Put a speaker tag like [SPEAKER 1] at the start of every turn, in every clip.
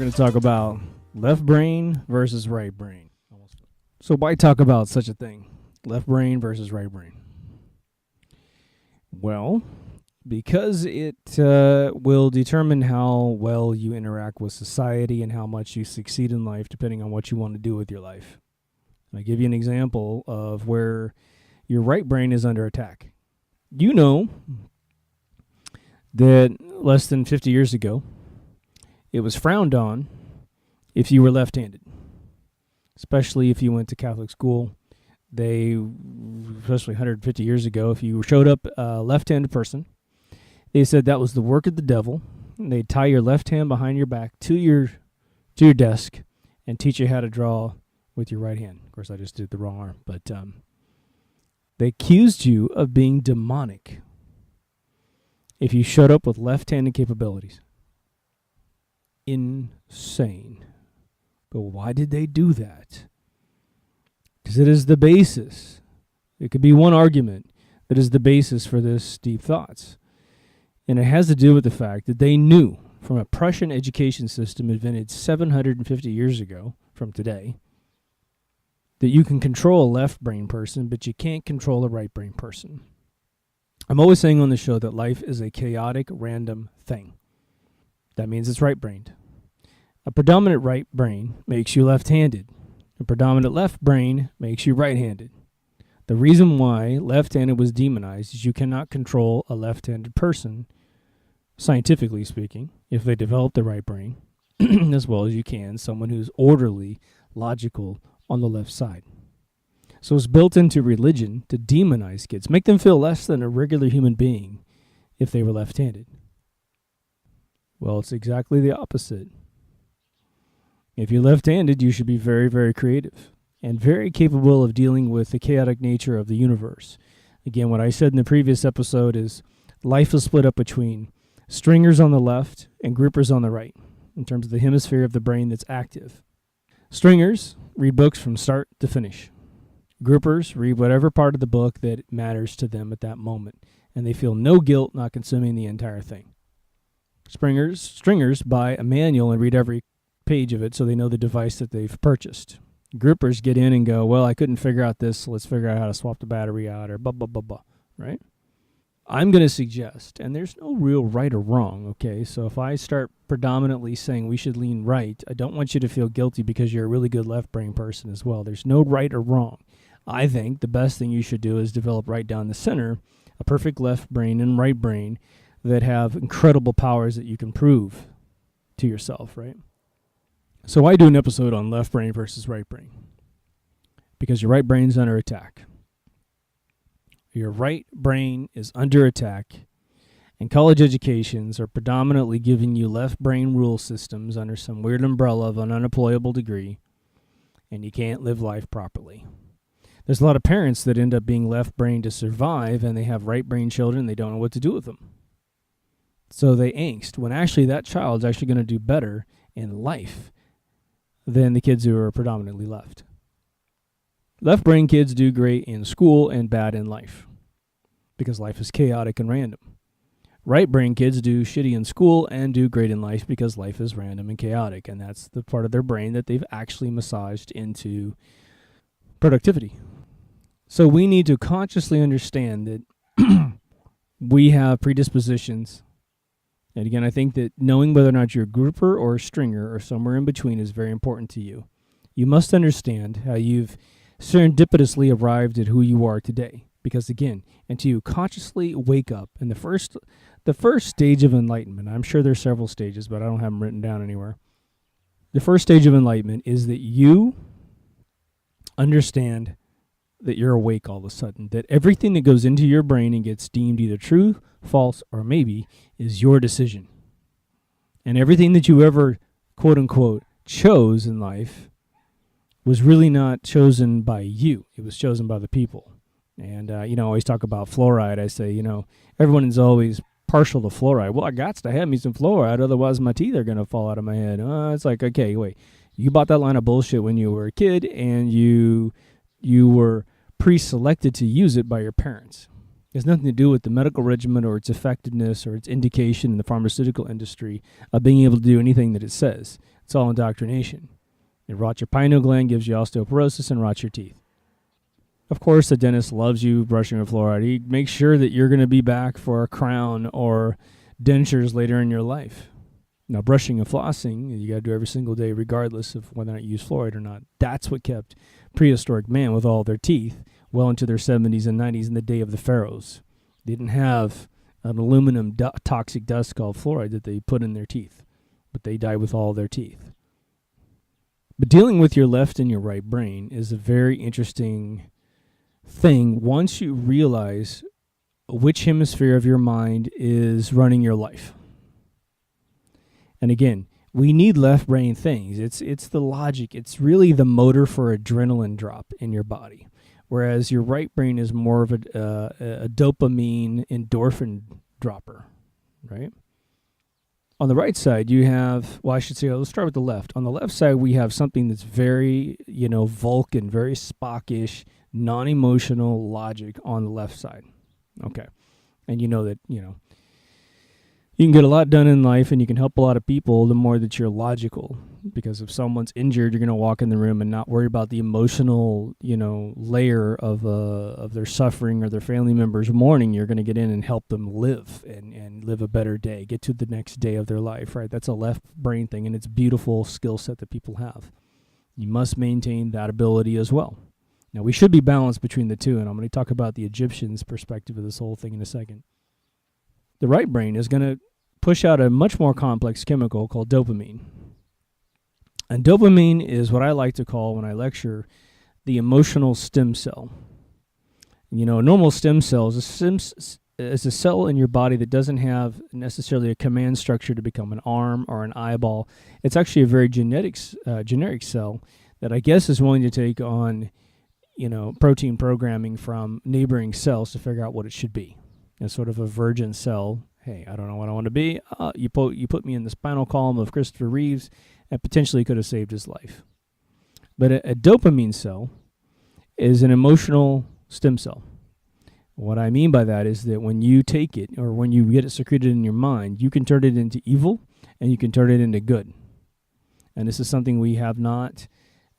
[SPEAKER 1] going to talk about left brain versus right brain. So why talk about such a thing? Left brain versus right brain. Well, because it will determine how well you interact with society and how much you succeed in life depending on what you want to do with your life. And I give you an example of where your right brain is under attack. You know that less than 50 years ago, it was frowned on if you were left-handed, especially if you went to Catholic school. They, especially 150 years ago, if you showed up a left-handed person, they said that was the work of the devil. And they'd tie your left hand behind your back to your desk and teach you how to draw with your right hand. Of course, I just did the wrong arm, but they accused you of being demonic if you showed up with left-handed capabilities. Insane. But why did they do that? Because it is the basis. It could be one argument that is the basis for this deep thoughts. And it has to do with the fact that they knew from a Prussian education system invented 750 years ago from today that you can control a left brain person, but you can't control a right brain person. I'm always saying on the show that life is a chaotic, random thing. That means it's right-brained. A predominant right brain makes you left-handed. A predominant left brain makes you right-handed. The reason why left-handed was demonized is you cannot control a left-handed person, scientifically speaking, if they develop the right brain, as well as you can someone who's orderly, logical on the left side. So it's built into religion to demonize kids, make them feel less than a regular human being if they were left-handed. Well, it's exactly the opposite. If you're left-handed, you should be very, very creative and very capable of dealing with the chaotic nature of the universe. Again, what I said in the previous episode is life is split up between stringers on the left and groupers on the right in terms of the hemisphere of the brain that's active. Stringers read books from start to finish. Groupers read whatever part of the book that matters to them at that moment, and they feel no guilt not consuming the entire thing. Stringers buy a manual and read every page of it so they know the device that they've purchased. Groupers get in and go, well, I couldn't figure out this, so let's figure out how to swap the battery out, or blah, blah, blah, blah, right? I'm going to suggest, and there's no real right or wrong, okay? So if I start predominantly saying we should lean right, I don't want you to feel guilty because you're a really good left brain person as well. There's no right or wrong. I think the best thing you should do is develop right down the center, a perfect left brain and right brain that have incredible powers that you can prove to yourself, right? So I do an episode on left brain versus right brain because your right brain's under attack. Your right brain is under attack, and college educations are predominantly giving you left brain rule systems under some weird umbrella of an unemployable degree, and you can't live life properly. There's a lot of parents that end up being left brain to survive, and they have right brain children. They don't know what to do with them. So they angst, when actually that child's actually going to do better in life than the kids who are predominantly left. Left brain kids do great in school and bad in life because life is chaotic and random. Right brain kids do shitty in school and do great in life because life is random and chaotic, and that's the part of their brain that they've actually massaged into productivity. So we need to consciously understand that we have predispositions. And again, I think that knowing whether or not you're a grouper or a stringer or somewhere in between is very important to you. You must understand how you've serendipitously arrived at who you are today. Because again, until you consciously wake up, and the first stage of enlightenment, I'm sure there's several stages, but I don't have them written down anywhere. The first stage of enlightenment is that you understand that you're awake all of a sudden, that everything that goes into your brain and gets deemed either true, false, or maybe is your decision. And everything that you ever, quote unquote, chose in life was really not chosen by you. It was chosen by the people. And, I always talk about fluoride. I say, everyone is always partial to fluoride. Well, I got to have me some fluoride, otherwise my teeth are going to fall out of my head. It's like, okay, wait. You bought that line of bullshit when you were a kid, and you were pre-selected to use it by your parents. It has nothing to do with the medical regimen or its effectiveness or its indication in the pharmaceutical industry of being able to do anything that it says. It's It's all indoctrination. It rots your pineal gland, gives you osteoporosis, and rots your teeth. Of course, the dentist loves you brushing with fluoride. He makes sure that you're going to be back for a crown or dentures later in your life. Now, brushing and flossing, you got to do every single day regardless of whether or not you use fluoride or not. That's what kept prehistoric man with all their teeth well into their 70s and 90s in the day of the pharaohs. They didn't have an aluminum toxic dust called fluoride that they put in their teeth, but they died with all their teeth. But dealing with your left and your right brain is a very interesting thing once you realize which hemisphere of your mind is running your life. And again, we need left brain things. It's the logic. It's really the motor for adrenaline drop in your body, whereas your right brain is more of a dopamine endorphin dropper, right? On the right side, you have, let's start with the left. On the left side, we have something that's very, Vulcan, very Spockish, non-emotional logic on the left side. Okay. And you know that, you can get a lot done in life and you can help a lot of people the more that you're logical. Because if someone's injured, you're going to walk in the room and not worry about the emotional, layer of their suffering or their family members' mourning. You're going to get in and help them live and live a better day, get to the next day of their life, right? That's a left brain thing, and it's a beautiful skill set that people have. You must maintain that ability as well. Now, we should be balanced between the two, and I'm going to talk about the Egyptians' perspective of this whole thing in a second. The right brain is going to push out a much more complex chemical called dopamine. And dopamine is what I like to call, when I lecture, the emotional stem cell. A normal stem cell is a cell in your body that doesn't have necessarily a command structure to become an arm or an eyeball. It's actually a very generic cell that I guess is willing to take on, protein programming from neighboring cells to figure out what it should be. It's sort of a virgin cell. Hey, I don't know what I want to be. You put me in the spinal column of Christopher Reeves, and potentially could have saved his life. But a dopamine cell is an emotional stem cell. What I mean by that is that when you take it, or when you get it secreted in your mind, you can turn it into evil and you can turn it into good. And this is something we have not,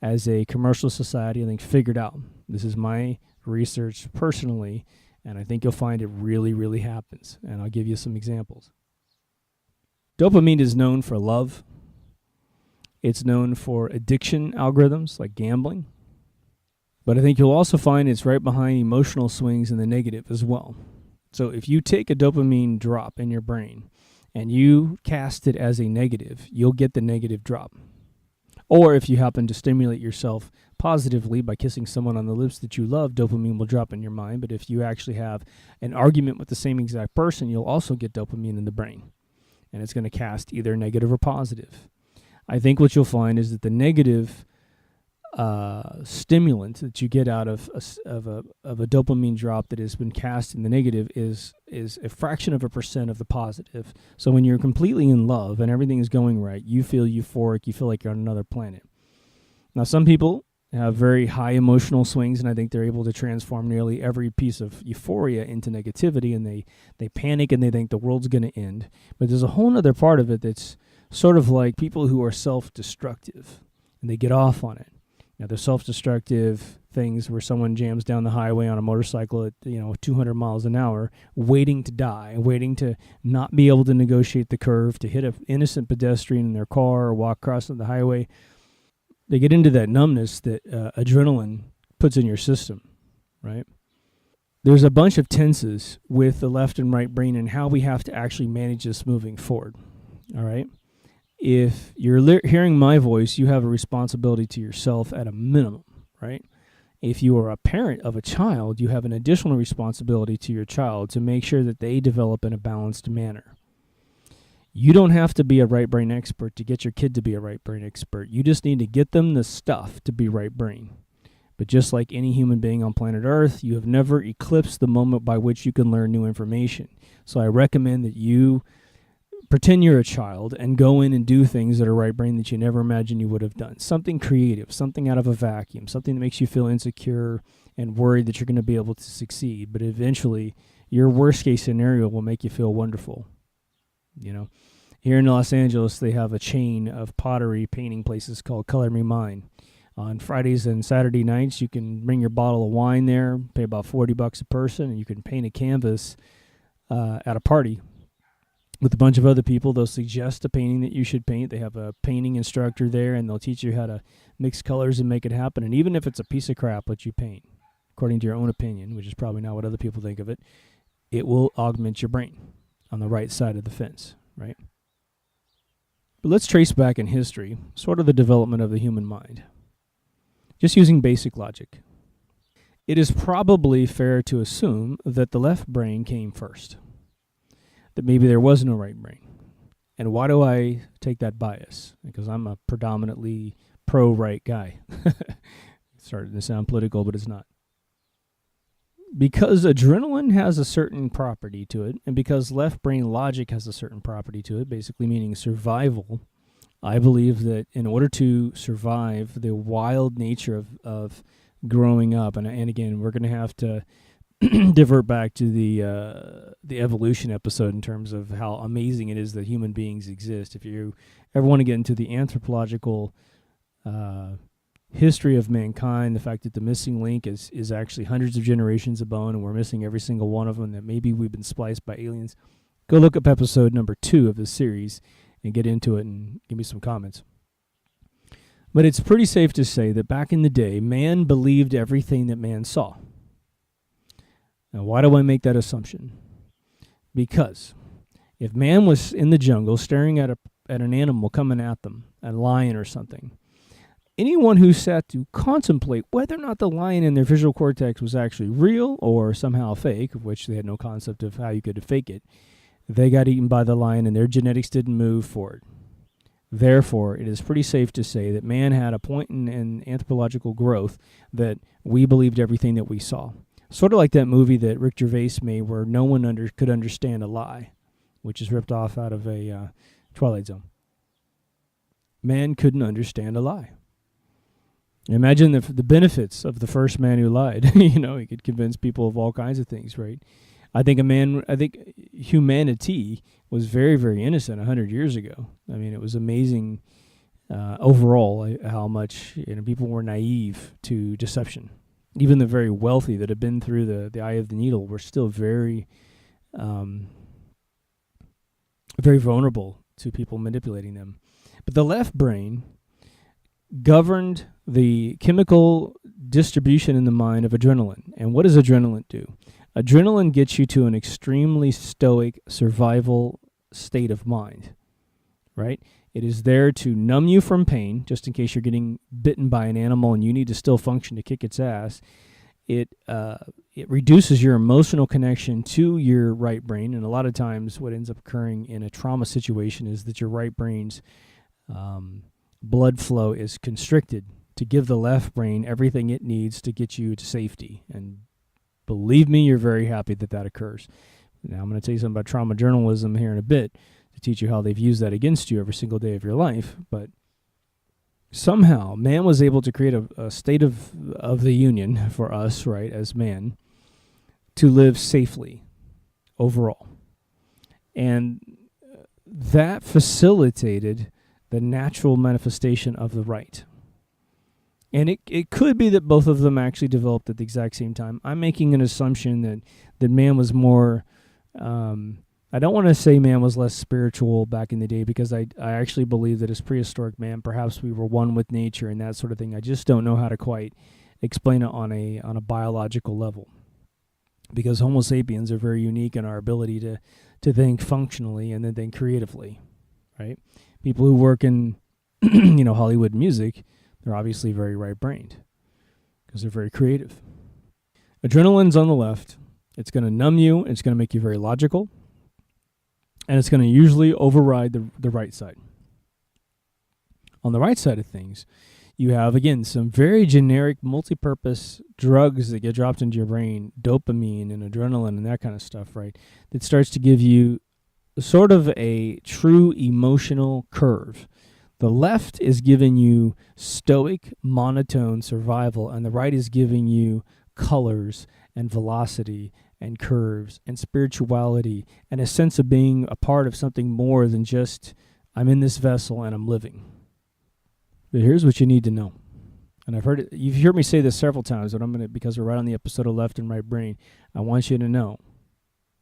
[SPEAKER 1] as a commercial society, I think, figured out. This is my research personally, and I think you'll find it really, really happens. And I'll give you some examples. Dopamine is known for love. It's known for addiction algorithms like gambling. But I think you'll also find it's right behind emotional swings in the negative as well. So if you take a dopamine drop in your brain and you cast it as a negative, you'll get the negative drop. Or if you happen to stimulate yourself positively by kissing someone on the lips that you love, dopamine will drop in your mind. But if you actually have an argument with the same exact person, you'll also get dopamine in the brain. And it's going to cast either negative or positive. I think what you'll find is that the negative stimulant that you get out of a dopamine drop that has been cast in the negative is a fraction of a percent of the positive. So when you're completely in love and everything is going right, you feel euphoric, you feel like you're on another planet. Now, some people have very high emotional swings, and I think they're able to transform nearly every piece of euphoria into negativity, and they panic and they think the world's going to end. But there's a whole other part of it that's sort of like people who are self-destructive, and they get off on it. Now, there's self-destructive things where someone jams down the highway on a motorcycle at 200 miles an hour, waiting to die, waiting to not be able to negotiate the curve, to hit an innocent pedestrian in their car or walk across the highway. They get into that numbness that adrenaline puts in your system, right? There's a bunch of tenses with the left and right brain and how we have to actually manage this moving forward, all right? If you're hearing my voice, you have a responsibility to yourself at a minimum, right? If you are a parent of a child, you have an additional responsibility to your child to make sure that they develop in a balanced manner. You don't have to be a right brain expert to get your kid to be a right brain expert. You just need to get them the stuff to be right brain. But just like any human being on planet Earth, you have never eclipsed the moment by which you can learn new information. So I recommend that you pretend you're a child and go in and do things that are right brain that you never imagined you would have done. Something creative, something out of a vacuum, something that makes you feel insecure and worried that you're going to be able to succeed. But eventually, your worst case scenario will make you feel wonderful. Here in Los Angeles, they have a chain of pottery painting places called Color Me Mine. On Fridays and Saturday nights, you can bring your bottle of wine there, pay about $40 a person, and you can paint a canvas at a party with a bunch of other people. They'll suggest a painting that you should paint. They have a painting instructor there, and they'll teach you how to mix colors and make it happen. And even if it's a piece of crap what you paint, according to your own opinion, which is probably not what other people think of it, it will augment your brain on the right side of the fence, right? But let's trace back in history sort of the development of the human mind, just using basic logic. It is probably fair to assume that the left brain came first, that maybe there was no right brain. And why do I take that bias? Because I'm a predominantly pro-right guy. It's starting to sound political, but it's not. Because adrenaline has a certain property to it, and because left brain logic has a certain property to it, basically meaning survival, I believe that in order to survive the wild nature of growing up, and again, we're going to have to divert back to the evolution episode in terms of how amazing it is that human beings exist. If you ever want to get into the anthropological history of mankind, the fact that the missing link is actually hundreds of generations of bone, and we're missing every single one of them, that maybe we've been spliced by aliens, go look up episode number 2 of this series and get into it and give me some comments. But it's pretty safe to say that back in the day, man believed everything that man saw. Now, why do I make that assumption? Because if man was in the jungle staring at an animal coming at them, a lion or something, anyone who sat to contemplate whether or not the lion in their visual cortex was actually real or somehow fake, of which they had no concept of how you could fake it, they got eaten by the lion and their genetics didn't move forward. Therefore, it is pretty safe to say that man had a point in anthropological growth that we believed everything that we saw. Sort of like that movie that Rick Gervais made where no one could understand a lie, which is ripped off out of a Twilight Zone. Man couldn't understand a lie. Imagine the benefits of the first man who lied. He could convince people of all kinds of things, right? I think humanity was very, very innocent 100 years ago. I mean, it was amazing overall how much people were naive to deception. Even the very wealthy that had been through the eye of the needle were still very, very vulnerable to people manipulating them. But the left brain governed the chemical distribution in the mind of adrenaline. And what does adrenaline do? Adrenaline gets you to an extremely stoic survival state of mind, right? It is there to numb you from pain, just in case you're getting bitten by an animal and you need to still function to kick its ass. It reduces your emotional connection to your right brain, and a lot of times what ends up occurring in a trauma situation is that your right brain's blood flow is constricted to give the left brain everything it needs to get you to safety. And believe me, you're very happy that occurs. Now, I'm going to tell you something about trauma journalism here in a bit to teach you how they've used that against you every single day of your life. But somehow, man was able to create a state of the union for us, right, as man, to live safely overall. And that facilitated the natural manifestation of the right. And it could be that both of them actually developed at the exact same time. I'm making an assumption that man was more, I don't want to say man was less spiritual back in the day, because I actually believe that as prehistoric man, perhaps we were one with nature and that sort of thing. I just don't know how to quite explain it on a biological level, because Homo sapiens are very unique in our ability to think functionally and then think creatively, right? People who work in Hollywood music, they're obviously very right-brained because they're very creative. Adrenaline's on the left. It's going to numb you. It's going to make you very logical. And it's going to usually override the right side. On the right side of things, you have, again, some very generic multi-purpose drugs that get dropped into your brain, dopamine and adrenaline and that kind of stuff, right? That starts to give you sort of a true emotional curve. The left is giving you stoic, monotone survival, and the right is giving you colors and velocity and curves and spirituality and a sense of being a part of something more than just I'm in this vessel and I'm living. But here's what you need to know. And you've heard me say this several times, but because we're right on the episode of left and right brain, I want you to know.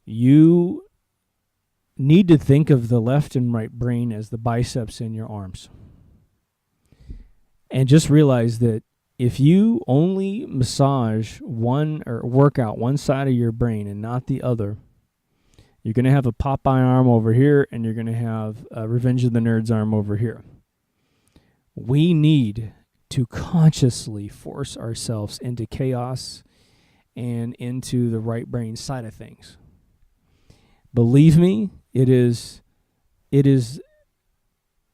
[SPEAKER 1] You need to think of the left and right brain as the biceps in your arms. And just realize that if you only massage one or work out one side of your brain and not the other, you're going to have a Popeye arm over here and you're going to have a Revenge of the Nerds arm over here. We need to consciously force ourselves into chaos and into the right brain side of things. Believe me, it is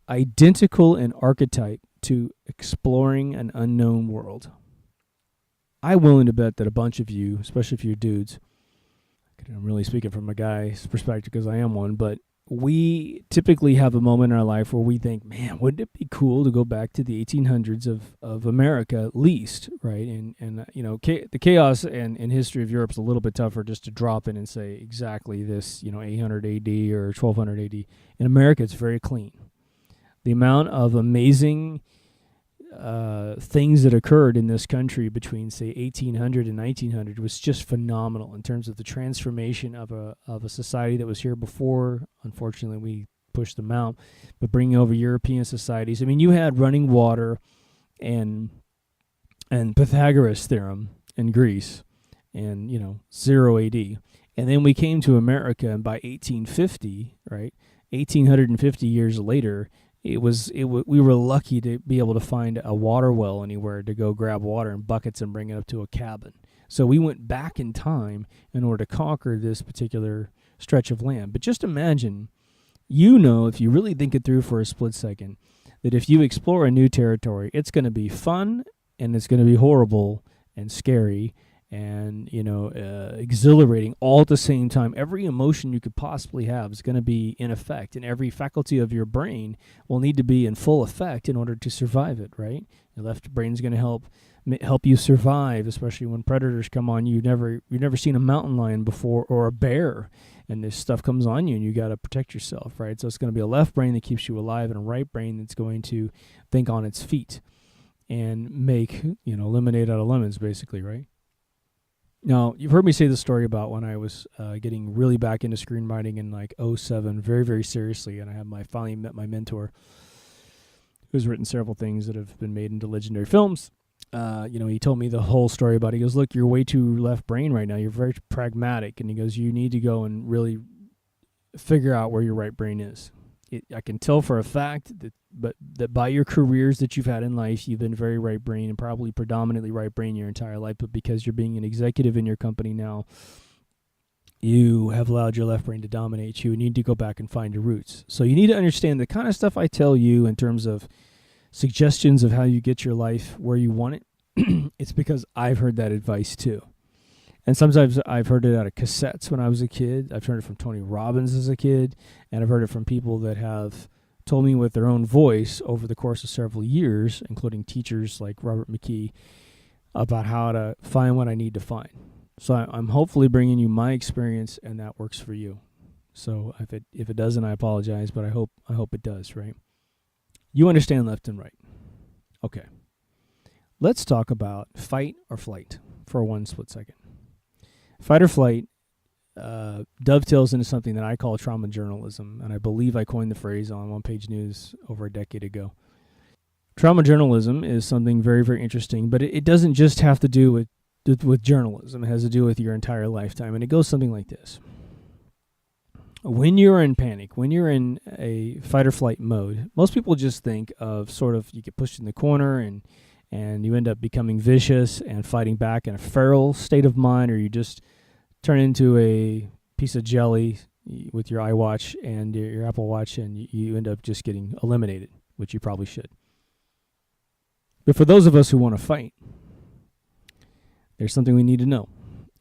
[SPEAKER 1] identical in archetype to exploring an unknown world. I'm willing to bet that a bunch of you, especially if you're dudes, I'm really speaking from a guy's perspective because I am one, but we typically have a moment in our life where we think, man, wouldn't it be cool to go back to the 1800s of America at least, right? And the chaos and history of Europe is a little bit tougher just to drop in and say exactly this, 800 AD or 1200 AD. In America, it's very clean. The amount of amazing things that occurred in this country between, say, 1800 and 1900 was just phenomenal in terms of the transformation of a society that was here before. Unfortunately, we pushed them out, but bringing over European societies. I mean, you had running water and Pythagoras theorem in Greece, and 0 AD, and then we came to America, and by 1850, right, 1850 years later. We were lucky to be able to find a water well anywhere to go grab water in buckets and bring it up to a cabin. So we went back in time in order to conquer this particular stretch of land. But just imagine, if you really think it through for a split second, that if you explore a new territory, it's going to be fun and it's going to be horrible and scary and exhilarating all at the same time. Every emotion you could possibly have is going to be in effect, and every faculty of your brain will need to be in full effect in order to survive it, right? Your left brain's going to help you survive, especially when predators come on you. You've never seen a mountain lion before or a bear, and this stuff comes on you and you got to protect yourself, right? So it's going to be a left brain that keeps you alive and a right brain that's going to think on its feet and make lemonade out of lemons, basically, right? Now, you've heard me say the story about when I was getting really back into screenwriting in like 2007, very, very seriously, and I finally met my mentor, who's written several things that have been made into legendary films. He told me the whole story about it. He goes, look, you're way too left brain right now. You're very pragmatic. And he goes, you need to go and really figure out where your right brain is. I can tell for a fact that by your careers that you've had in life, you've been very right brain and probably predominantly right brain your entire life. But because you're being an executive in your company now, you have allowed your left brain to dominate you. You need to go back and find your roots. So you need to understand the kind of stuff I tell you in terms of suggestions of how you get your life where you want it. It's because I've heard that advice too. And sometimes I've heard it out of cassettes when I was a kid. I've heard it from Tony Robbins as a kid. And I've heard it from people that have told me with their own voice over the course of several years, including teachers like Robert McKee, about how to find what I need to find. So I'm hopefully bringing you my experience, and that works for you. So if it doesn't, I apologize, but I hope it does, right? You understand left and right. Okay. Let's talk about fight or flight for one split second. Fight or flight dovetails into something that I call trauma journalism, and I believe I coined the phrase on One Page News over a decade ago. Trauma journalism is something very, very interesting, but it doesn't just have to do with journalism. It has to do with your entire lifetime, and it goes something like this. When you're in panic, when you're in a fight or flight mode, most people just think of sort of you get pushed in the corner and you end up becoming vicious and fighting back in a feral state of mind, or you just turn into a piece of jelly with your iWatch and your Apple Watch, and you end up just getting eliminated, which you probably should. But for those of us who want to fight, there's something we need to know.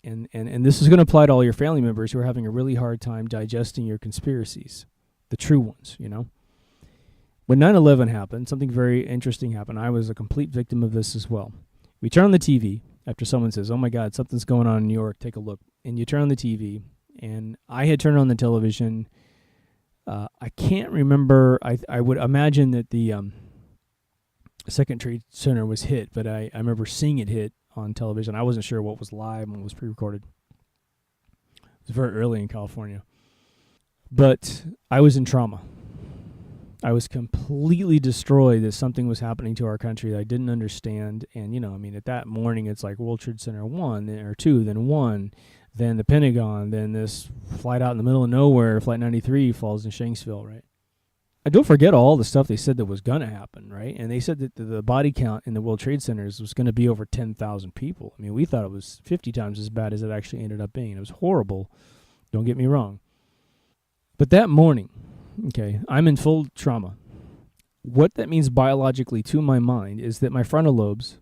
[SPEAKER 1] And this is going to apply to all your family members who are having a really hard time digesting your conspiracies, the true ones, When 9/11 happened, something very interesting happened. I was a complete victim of this as well. We turn on the TV, after someone says, oh my God, something's going on in New York, take a look. And you turn on the TV, and I had turned on the television. I can't remember. I would imagine that the Second Trade Center was hit, but I remember seeing it hit on television. I wasn't sure what was live and what was pre-recorded. It was very early in California. But I was in trauma. I was completely destroyed that something was happening to our country that I didn't understand. And, at that morning, it's like World Trade Center 1 or 2, then 1, then the Pentagon, then this flight out in the middle of nowhere, Flight 93, falls in Shanksville, right? I don't forget all the stuff they said that was going to happen, right? And they said that the body count in the World Trade Centers was going to be over 10,000 people. I mean, we thought it was 50 times as bad as it actually ended up being. It was horrible. Don't get me wrong. But that morning, okay, I'm in full trauma. What that means biologically to my mind is that my frontal lobes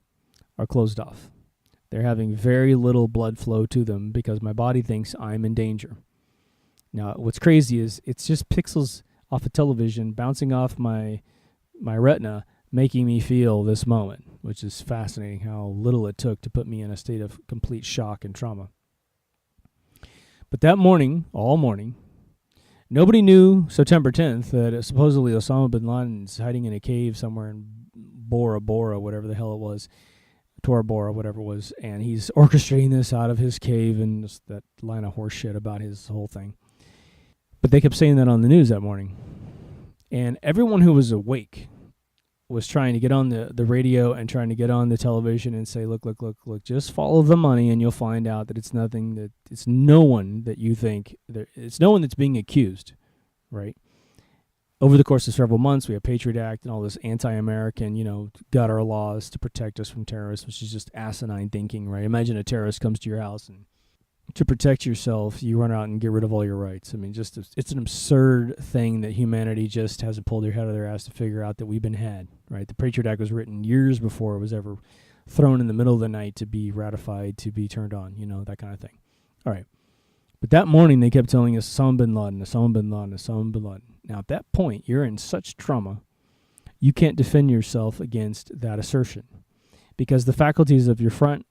[SPEAKER 1] are closed off. They're having very little blood flow to them because my body thinks I'm in danger. Now, what's crazy is it's just pixels off a television bouncing off my retina, making me feel this moment, which is fascinating how little it took to put me in a state of complete shock and trauma. But that morning, all morning, nobody knew September 10th that supposedly Osama bin Laden's hiding in a cave somewhere in Bora Bora, whatever the hell it was, Tora Bora, whatever it was, and he's orchestrating this out of his cave and just that line of horse shit about his whole thing. But they kept saying that on the news that morning. And everyone who was awake was trying to get on the radio and trying to get on the television and say, look, just follow the money and you'll find out that it's nothing, that it's no one that you think, it's no one that's being accused, right? Over the course of several months, we have Patriot Act and all this anti-American, gutter laws to protect us from terrorists, which is just asinine thinking, right? Imagine a terrorist comes to your house and to protect yourself, you run out and get rid of all your rights. I mean, it's an absurd thing that humanity just hasn't pulled their head out of their ass to figure out that we've been had, right? The Patriot Act was written years before it was ever thrown in the middle of the night to be ratified, to be turned on, that kind of thing. All right. But that morning, they kept telling us Osama bin Laden, Osama bin Laden, Osama bin Laden. Now, at that point, you're in such trauma, you can't defend yourself against that assertion because the faculties of your front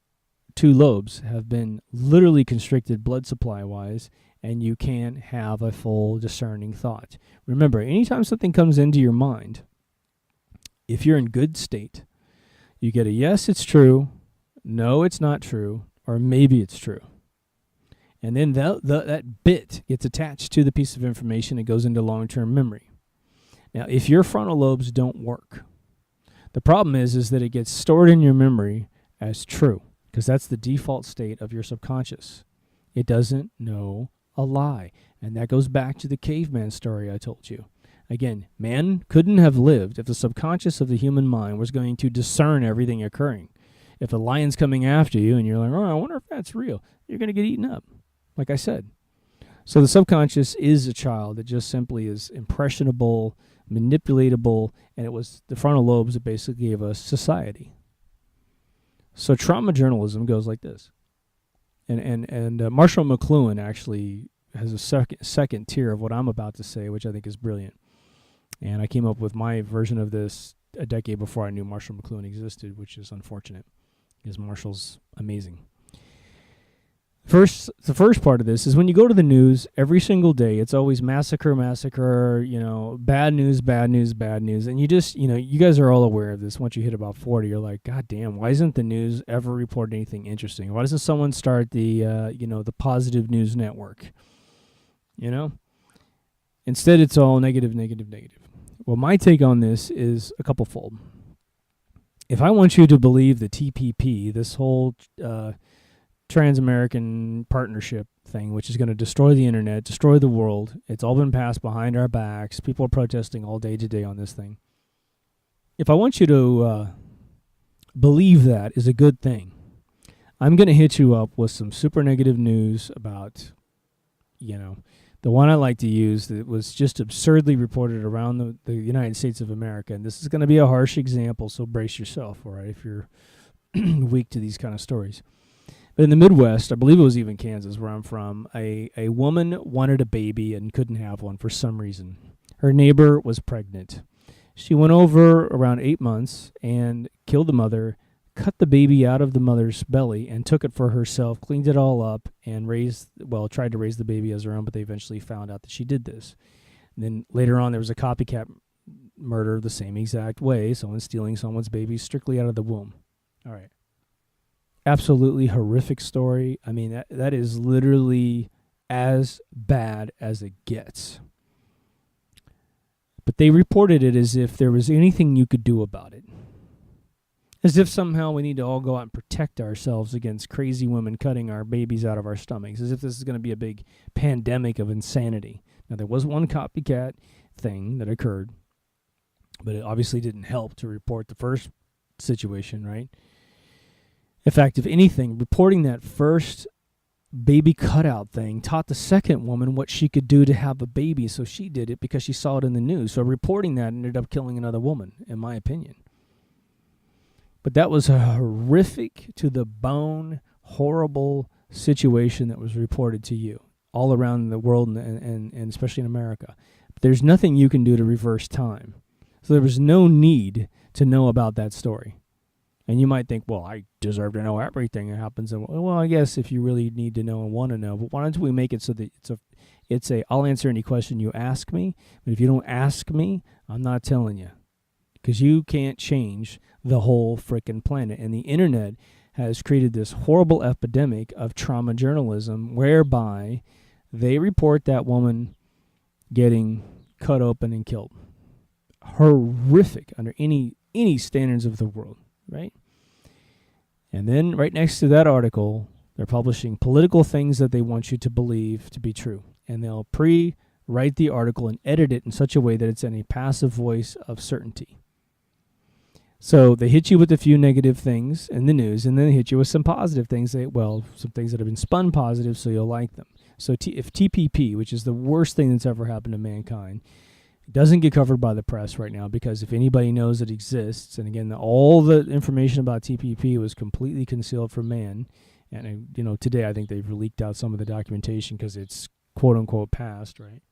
[SPEAKER 1] two lobes have been literally constricted blood supply-wise, and you can't have a full discerning thought. Remember, anytime something comes into your mind, if you're in good state, you get a yes, it's true, no, it's not true, or maybe it's true. And then that bit gets attached to the piece of information and goes into long-term memory. Now, if your frontal lobes don't work, the problem is that it gets stored in your memory as true, because that's the default state of your subconscious. It doesn't know a lie. And that goes back to the caveman story I told you. Again, man couldn't have lived if the subconscious of the human mind was going to discern everything occurring. If a lion's coming after you and you're like, oh, I wonder if that's real, you're going to get eaten up, like I said. So the subconscious is a child that just simply is impressionable, manipulatable, and it was the frontal lobes that basically gave us society. So trauma journalism goes like this. And Marshall McLuhan actually has a second tier of what I'm about to say, which I think is brilliant. And I came up with my version of this a decade before I knew Marshall McLuhan existed, which is unfortunate because Marshall's amazing. The first part of this is when you go to the news every single day, it's always massacre, bad news. And you just, you guys are all aware of this. Once you hit about 40, you're like, God damn, why isn't the news ever report anything interesting? Why doesn't someone start the positive news network? Instead, it's all negative. Well, my take on this is a couple fold. If I want you to believe the TPP, this whole Trans-American Partnership thing, which is going to destroy the internet, destroy the world. It's all been passed behind our backs. People are protesting all day today on this thing. If I want you to believe that is a good thing, I'm going to hit you up with some super negative news about, the one I like to use that was just absurdly reported around the United States of America. And this is going to be a harsh example, so brace yourself, all right, if you're weak to these kind of stories. But in the Midwest, I believe it was even Kansas where I'm from, a woman wanted a baby and couldn't have one for some reason. Her neighbor was pregnant. She went over around 8 months and killed the mother, cut the baby out of the mother's belly and took it for herself, cleaned it all up, and tried to raise the baby as her own, but they eventually found out that she did this. And then later on, there was a copycat murder the same exact way, someone stealing someone's baby strictly out of the womb. All right. Absolutely horrific story. I mean, that is literally as bad as it gets. But they reported it as if there was anything you could do about it. As if somehow we need to all go out and protect ourselves against crazy women cutting our babies out of our stomachs. As if this is going to be a big pandemic of insanity. Now, there was one copycat thing that occurred, but it obviously didn't help to report the first situation, right? In fact, if anything, reporting that first baby cutout thing taught the second woman what she could do to have a baby, so she did it because she saw it in the news. So reporting that ended up killing another woman, in my opinion. But that was a horrific to the bone, horrible situation that was reported to you all around the world and especially in America. But there's nothing you can do to reverse time. So there was no need to know about that story. And you might think, well, I deserve to know everything that happens. And well, I guess if you really need to know and want to know, but why don't we make it so that it's a I'll answer any question you ask me. But if you don't ask me, I'm not telling you, because you can't change the whole frickin' planet. And the internet has created this horrible epidemic of trauma journalism, whereby they report that woman getting cut open and killed. Horrific under any standards of the world. Right? And then right next to that article, they're publishing political things that they want you to believe to be true. And they'll pre-write the article and edit it in such a way that it's in a passive voice of certainty. So they hit you with a few negative things in the news, and then they hit you with some positive things. Some things that have been spun positive, so you'll like them. So if TPP, which is the worst thing that's ever happened to mankind, doesn't get covered by the press right now, because if anybody knows it exists, and again, all the information about TPP was completely concealed from man, and today I think they've leaked out some of the documentation because it's quote-unquote past, right?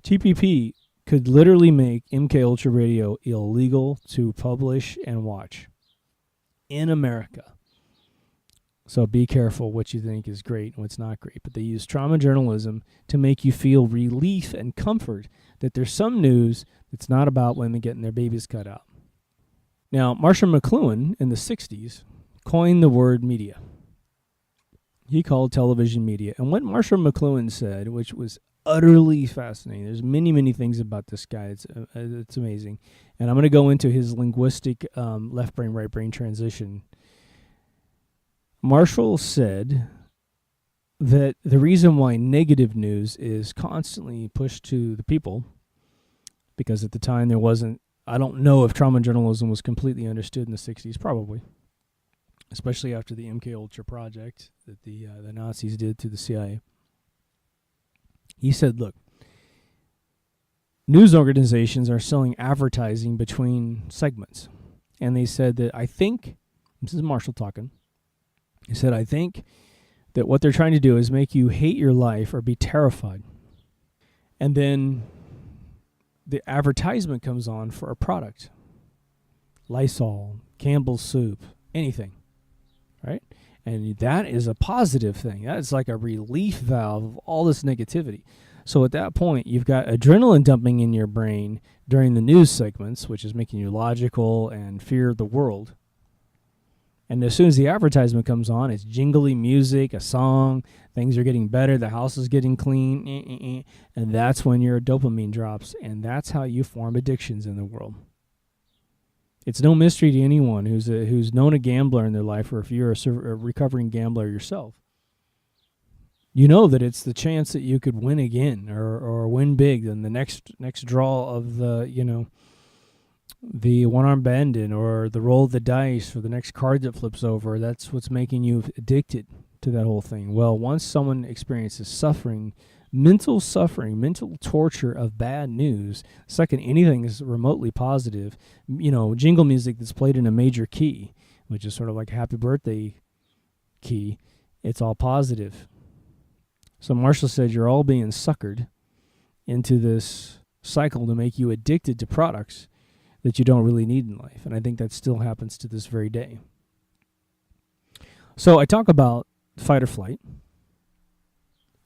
[SPEAKER 1] TPP could literally make MK Ultra Radio illegal to publish and watch in America. So be careful what you think is great and what's not great. But they use trauma journalism to make you feel relief and comfort that there's some news that's not about women getting their babies cut out. Now, Marshall McLuhan in the 60s coined the word media. He called television media. And what Marshall McLuhan said, which was utterly fascinating, there's many, many things about this guy. It's amazing. And I'm going to go into his linguistic left brain, right brain transition. Marshall said that the reason why negative news is constantly pushed to the people, because at the time there wasn't, I don't know if trauma journalism was completely understood in the 60s, probably, especially after the MK Ultra project that the Nazis did to the CIA. He said, look, news organizations are selling advertising between segments. And they said that this is Marshall talking, he said, I think that what they're trying to do is make you hate your life or be terrified. And then the advertisement comes on for a product. Lysol, Campbell's soup, anything. Right? And that is a positive thing. That's like a relief valve of all this negativity. So at that point, you've got adrenaline dumping in your brain during the news segments, which is making you logical and fear the world. And as soon as the advertisement comes on, it's jingly music, a song, things are getting better, the house is getting clean, and that's when your dopamine drops, and that's how you form addictions in the world. It's no mystery to anyone who's known a gambler in their life, or if you're a recovering gambler yourself. You know that it's the chance that you could win again or win big in the next draw of the one-arm bandit or the roll of the dice or the next card that flips over. That's what's making you addicted to that whole thing. Well, once someone experiences mental torture of bad news, second anything is remotely positive, jingle music that's played in a major key, which is sort of like happy birthday key, it's all positive. So Marshall said you're all being suckered into this cycle to make you addicted to products that you don't really need in life. And I think that still happens to this very day. So I talk about fight or flight.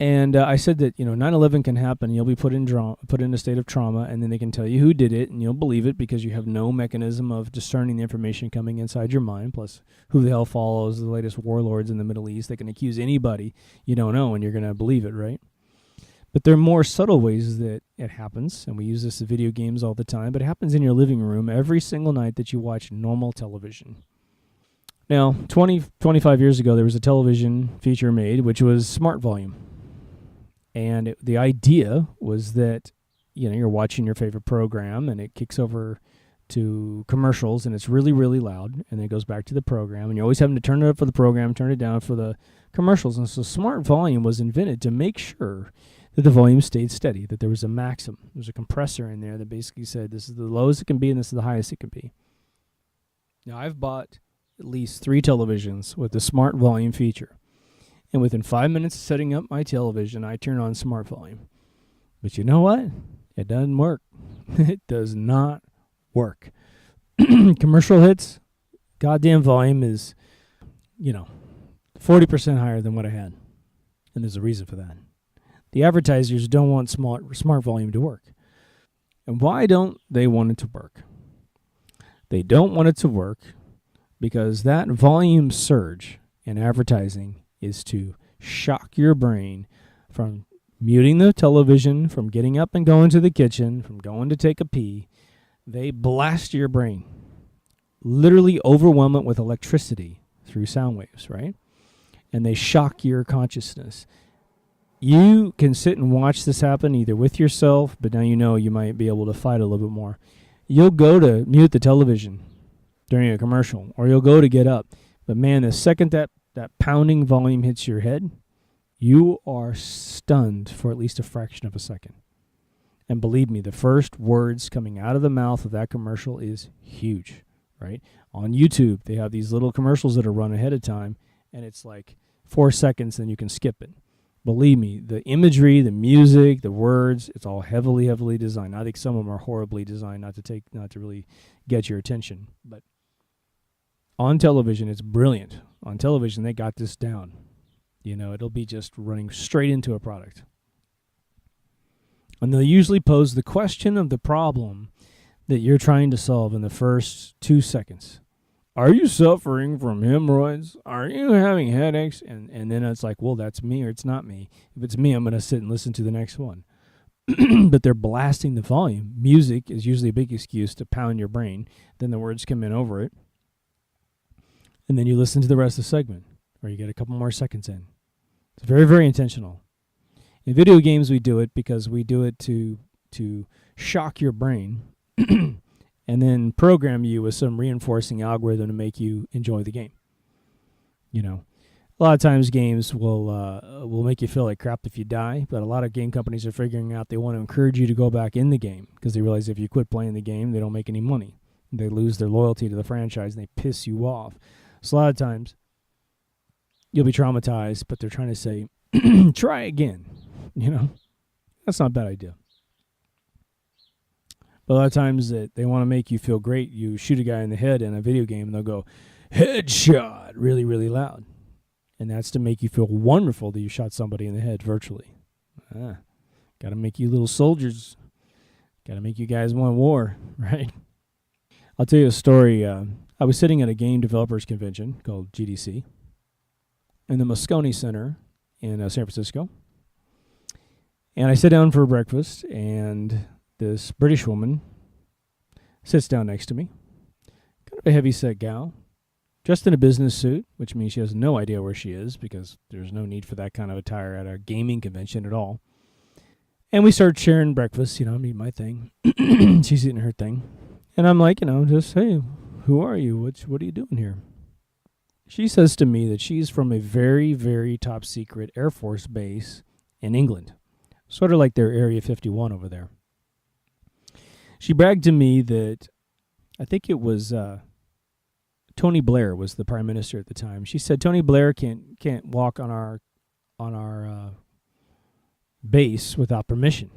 [SPEAKER 1] And I said that 9/11 can happen. You'll be put in a state of trauma, and then they can tell you who did it, and you'll believe it because you have no mechanism of discerning the information coming inside your mind. Plus, who the hell follows the latest warlords in the Middle East? They can accuse anybody you don't know, and you're going to believe it, right? But there are more subtle ways that it happens, and we use this in video games all the time. But it happens in your living room every single night that you watch normal television. Now, 25 years ago, there was a television feature made, which was Smart Volume. And the idea was that, you're watching your favorite program and it kicks over to commercials and it's really, really loud. And then it goes back to the program. And you're always having to turn it up for the program, turn it down for the commercials. And so Smart Volume was invented to make sure that the volume stayed steady, that there was a maximum. There was a compressor in there that basically said this is the lowest it can be and this is the highest it can be. Now, I've bought at least 3 televisions with the Smart Volume feature. And within 5 minutes of setting up my television, I turn on Smart Volume. But you know what? It doesn't work. It does not work. Commercial hits, goddamn volume is, 40% higher than what I had. And there's a reason for that. The advertisers don't want Smart Volume to work. And why don't they want it to work? They don't want it to work because that volume surge in advertising is to shock your brain from muting the television, from getting up and going to the kitchen, from going to take a pee. They blast your brain, literally overwhelm it with electricity through sound waves, right? And they shock your consciousness. You can sit and watch this happen either with yourself, but now you might be able to fight a little bit more. You'll go to mute the television during a commercial, or you'll go to get up. But man, the second that pounding volume hits your head, you are stunned for at least a fraction of a second. And believe me, the first words coming out of the mouth of that commercial is huge, right? On YouTube, they have these little commercials that are run ahead of time, and it's like 4 seconds, then you can skip it. Believe me, the imagery, the music, the words, it's all heavily, heavily designed. I think some of them are horribly designed not to really get your attention. But on television, it's brilliant. On television, they got this down. It'll be just running straight into a product. And they'll usually pose the question of the problem that you're trying to solve in the first 2 seconds. Are you suffering from hemorrhoids? Are you having headaches? And then it's like, well, that's me or it's not me. If it's me, I'm going to sit and listen to the next one. But they're blasting the volume. Music is usually a big excuse to pound your brain. Then the words come in over it. And then you listen to the rest of the segment, or you get a couple more seconds in. It's very, very intentional. In video games, we do it because we do it to shock your brain and then program you with some reinforcing algorithm to make you enjoy the game. A lot of times games will make you feel like crap if you die, but a lot of game companies are figuring out they want to encourage you to go back in the game because they realize if you quit playing the game, they don't make any money. They lose their loyalty to the franchise and they piss you off. So a lot of times, you'll be traumatized, but they're trying to say, try again. That's not a bad idea. But a lot of times they want to make you feel great. You shoot a guy in the head in a video game, and they'll go, headshot, really, really loud. And that's to make you feel wonderful that you shot somebody in the head virtually. Got to make you little soldiers. Got to make you guys want war, right? I'll tell you a story. I was sitting at a game developers convention called GDC in the Moscone Center in San Francisco. And I sit down for breakfast, and this British woman sits down next to me. Kind of a heavy-set gal, dressed in a business suit, which means she has no idea where she is because there's no need for that kind of attire at a gaming convention at all. And we start sharing breakfast, I'm eating my thing. She's eating her thing. And I'm like, just, hey, who are you? What are you doing here? She says to me that she's from a very, very top secret Air Force base in England, sort of like their Area 51 over there. She bragged to me that I think it was Tony Blair was the prime minister at the time. She said Tony Blair can't walk on our base without permission,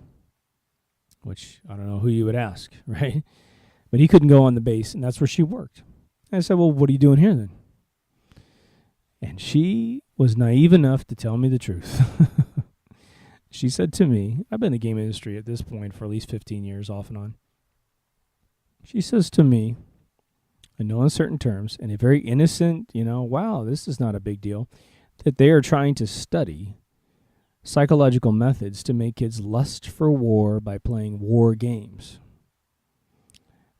[SPEAKER 1] which I don't know who you would ask, right? But he couldn't go on the base, and that's where she worked. And I said, well, what are you doing here then? And she was naive enough to tell me the truth. She said to me, I've been in the game industry at this point for at least 15 years off and on. She says to me, in no uncertain terms, in a very innocent, wow, this is not a big deal, that they are trying to study psychological methods to make kids lust for war by playing war games.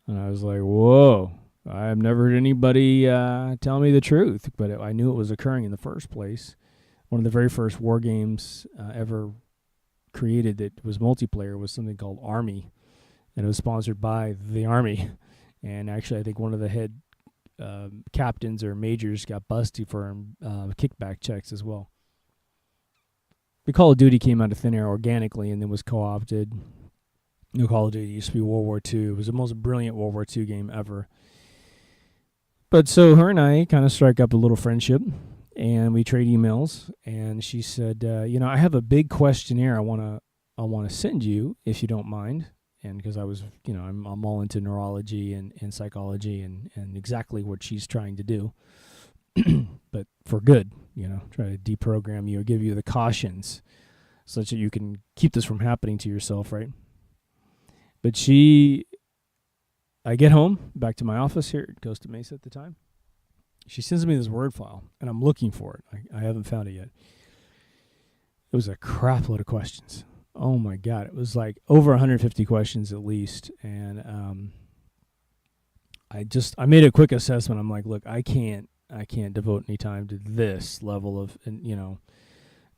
[SPEAKER 1] And I was like, whoa, I've never heard anybody tell me the truth, but I knew it was occurring in the first place. One of the very first war games ever created that was multiplayer was something called Army, and it was sponsored by the Army. And actually, I think one of the head captains or majors got busted for kickback checks as well. The Call of Duty came out of thin air organically and then was co-opted. Call of Duty used to be World War II. It was the most brilliant World War II game ever. But so her and I kind of strike up a little friendship, and we trade emails. And she said, I have a big questionnaire I want to send you if you don't mind. And because I was, I'm all into neurology and psychology and exactly what she's trying to do, but for good, try to deprogram you or give you the cautions such that you can keep this from happening to yourself, right? But I get home, back to my office here at Costa Mesa at the time. She sends me this Word file, and I'm looking for it. I haven't found it yet. It was a crap load of questions. Oh my God, it was like over 150 questions at least. And I made a quick assessment. I'm like, look, I can't devote any time to this level of,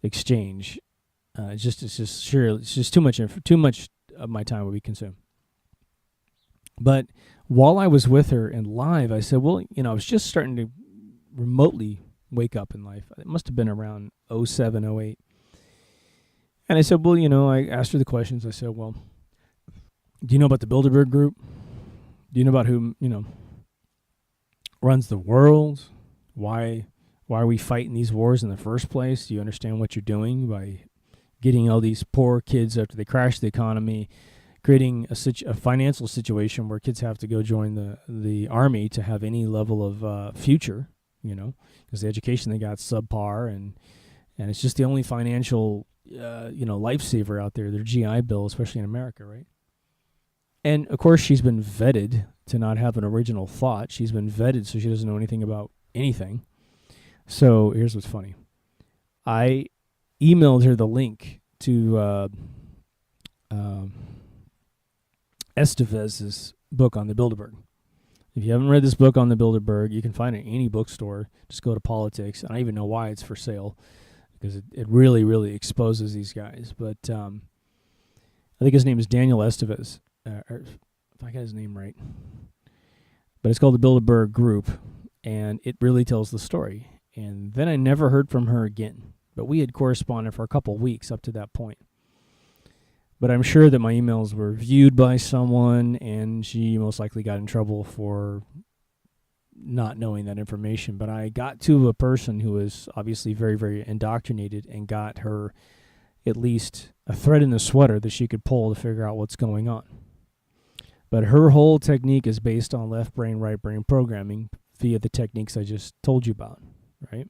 [SPEAKER 1] exchange. It's just too much of my time would be consumed. But while I was with her and live, I said, well, I was just starting to remotely wake up in life. It must have been around 07, 08. And I said, well, I asked her the questions. I said, well, do you know about the Bilderberg Group? Do you know about who, runs the world? Why are we fighting these wars in the first place? Do you understand what you're doing by getting all these poor kids after they crash the economy, creating a financial situation where kids have to go join the army to have any level of future, because the education they got subpar, and it's just the only financial lifesaver out there, their GI Bill, especially in America, right? And of course, she's been vetted to not have an original thought. She's been vetted so she doesn't know anything about anything. So here's what's funny. I emailed her the link to Estevez's book on the Bilderberg. If you haven't read this book on the Bilderberg, you can find it in any bookstore. Just go to Politics. I don't even know why it's for sale, because it really, really exposes these guys. But I think his name is Daniel Estevez, if I got his name right. But it's called the Bilderberg Group, and it really tells the story. And then I never heard from her again. But we had corresponded for a couple weeks up to that point. But I'm sure that my emails were viewed by someone, and she most likely got in trouble for not knowing that information. But I got to a person who was obviously very, very indoctrinated and got her at least a thread in the sweater that she could pull to figure out what's going on. But her whole technique is based on left brain, right brain programming via the techniques I just told you about, right?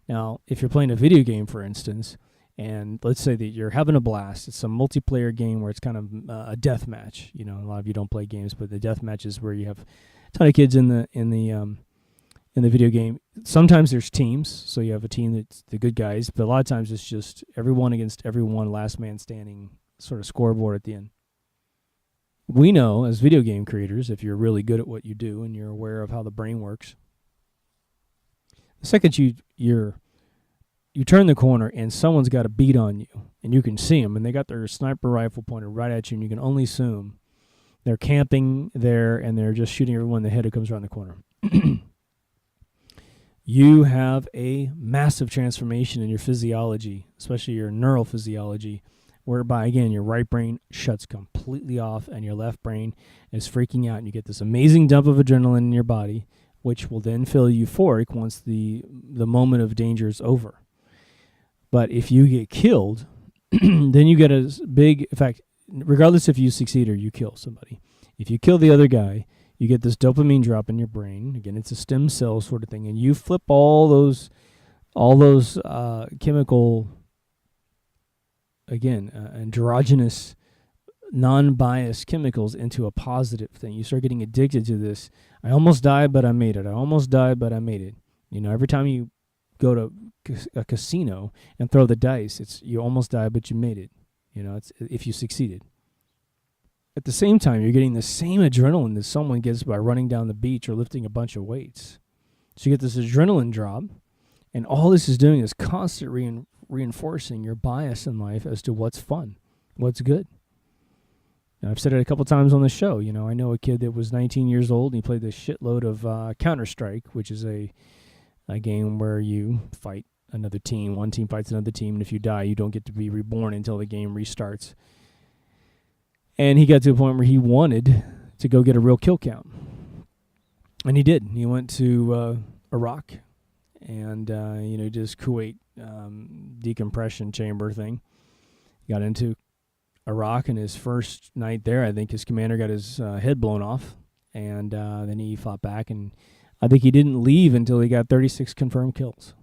[SPEAKER 1] Now, if you're playing a video game, for instance, and let's say that you're having a blast, it's a multiplayer game where it's kind of a death match. A lot of you don't play games, but the death match is where you have a ton of kids in the video game. Sometimes there's teams, so you have a team that's the good guys, but a lot of times it's just everyone against everyone, last man standing sort of scoreboard at the end. We know as video game creators, if you're really good at what you do and you're aware of how the brain works, the second you turn the corner and someone's got a beat on you, and you can see them, and they got their sniper rifle pointed right at you, and you can only assume they're camping there and they're just shooting everyone in the head who comes around the corner. You have a massive transformation in your physiology, especially your neural physiology, whereby, again, your right brain shuts completely off and your left brain is freaking out, and you get this amazing dump of adrenaline in your body, which will then feel euphoric once the moment of danger is over. But if you get killed, then you get a big, in fact, regardless if you succeed or you kill somebody, if you kill the other guy, You get this dopamine drop in your brain. Again, it's a stem cell sort of thing, and you flip all those chemical, again, androgynous, non-biased chemicals into a positive thing. You start getting addicted to this. I almost died, but I made it. I almost died, but I made it. Every time you go to a casino and throw the dice, it's you almost died, but you made it. It's if you succeeded. At the same time, you're getting the same adrenaline that someone gets by running down the beach or lifting a bunch of weights. So you get this adrenaline drop, and all this is doing is constantly reinforcing your bias in life as to what's fun, what's good. Now, I've said it a couple times on the show. I know a kid that was 19 years old, and he played this shitload of Counter-Strike, which is a game where you fight another team. One team fights another team, and if you die, you don't get to be reborn until the game restarts. And he got to a point where he wanted to go get a real kill count. And he did. He went to Iraq and, did this Kuwait decompression chamber thing. He got into Iraq, and his first night there, I think his commander got his head blown off. And then he fought back, and I think he didn't leave until he got 36 confirmed kills.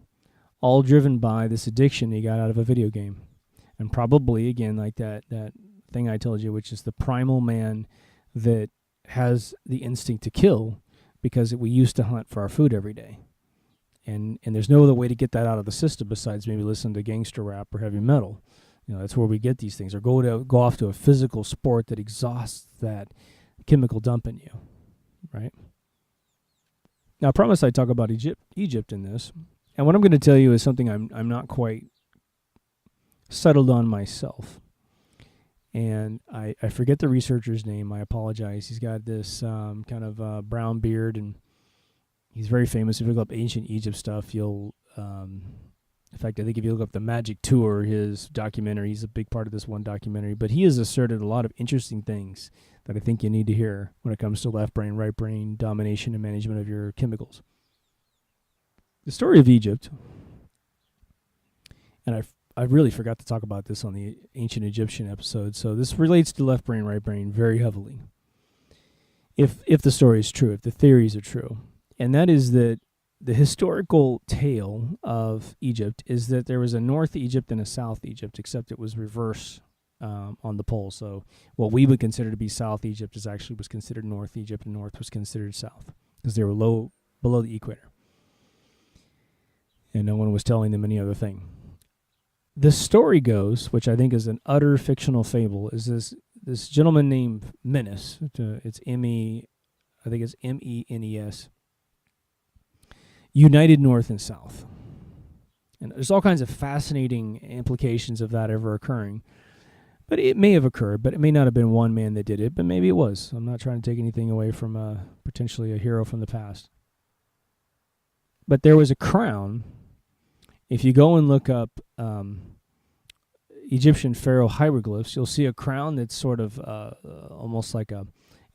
[SPEAKER 1] All driven by this addiction he got out of a video game. And probably, again, like that thing I told you, which is the primal man that has the instinct to kill because we used to hunt for our food every day. And there's no other way to get that out of the system besides maybe listen to gangster rap or heavy metal. That's where we get these things. Or go off to a physical sport that exhausts that chemical dump in you, right? Now, I promised I'd talk about Egypt in this. And what I'm going to tell you is something I'm not quite settled on myself. And I forget the researcher's name. I apologize. He's got this kind of brown beard, and he's very famous. If you look up ancient Egypt stuff, you'll... in fact, I think if you look up the Magic Tour, his documentary, he's a big part of this one documentary. But he has asserted a lot of interesting things that I think you need to hear when it comes to left brain, right brain, domination, and management of your chemicals. The story of Egypt, and I really forgot to talk about this on the ancient Egyptian episode, so this relates to left brain, right brain very heavily. If the story is true, if the theories are true, and that is that the historical tale of Egypt is that there was a North Egypt and a South Egypt, except it was reverse on the pole. So what we would consider to be South Egypt was considered North Egypt, and North was considered South because they were below the equator. And no one was telling them any other thing. The story goes, which I think is an utter fictional fable, is this gentleman named Menes. It's I think it's Menes. United North and South. And there's all kinds of fascinating implications of that ever occurring. But it may have occurred, but it may not have been one man that did it, but maybe it was. I'm not trying to take anything away from potentially a hero from the past. But there was a crown. If you go and look up Egyptian pharaoh hieroglyphs, you'll see a crown that's sort of almost like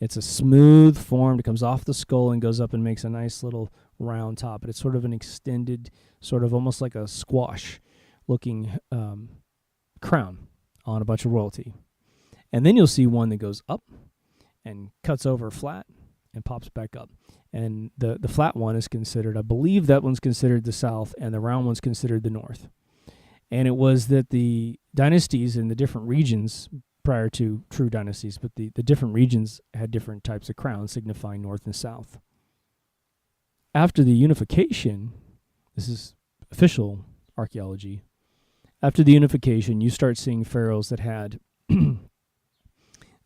[SPEAKER 1] it's a smooth form. It comes off the skull and goes up and makes a nice little round top. But it's sort of an extended, sort of almost like a squash-looking crown on a bunch of royalty. And then you'll see one that goes up and cuts over flat and pops back up. And the flat one is considered, I believe that one's considered the south, and the round one's considered the north. And it was that the dynasties in the different regions, prior to true dynasties, but the different regions had different types of crowns signifying north and south. After the unification, this is official archaeology, after the unification, you start seeing pharaohs that had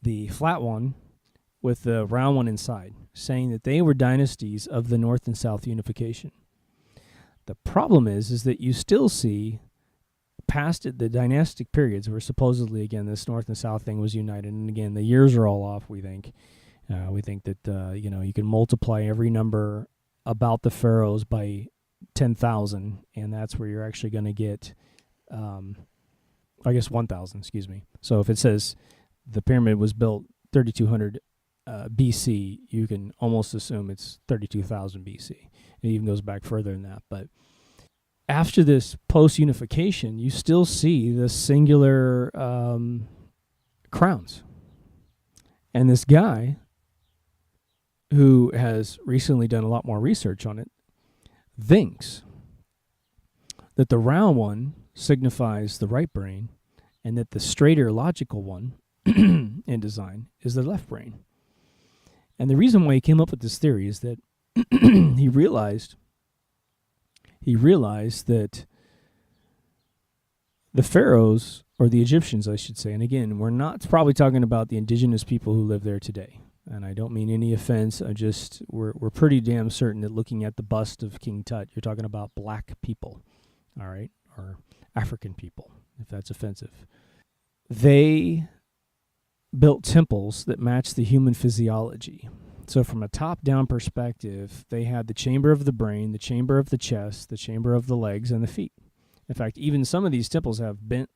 [SPEAKER 1] the flat one with the round one inside, saying that they were dynasties of the North and South unification. The problem is that you still see past the dynastic periods where supposedly, again, this North and South thing was united. And again, the years are all off, we think. We think that, you can multiply every number about the pharaohs by 10,000, and that's where you're actually going to get, 1,000, excuse me. So if it says the pyramid was built 3,200 BC, you can almost assume it's 32,000 BC. It even goes back further than that. But after this post-unification, you still see the singular crowns. And this guy who has recently done a lot more research on it, thinks that the round one signifies the right brain and that the straighter logical one in design is the left brain. And the reason why he came up with this theory is that he realized that the pharaohs, or the Egyptians, I should say, and again, we're not probably talking about the indigenous people who live there today. And I don't mean any offense. We're pretty damn certain that looking at the bust of King Tut, you're talking about black people, all right, or African people, if that's offensive. They built temples that matched the human physiology. So from a top-down perspective, they had the chamber of the brain, the chamber of the chest, the chamber of the legs, and the feet. In fact, even some of these temples have bent,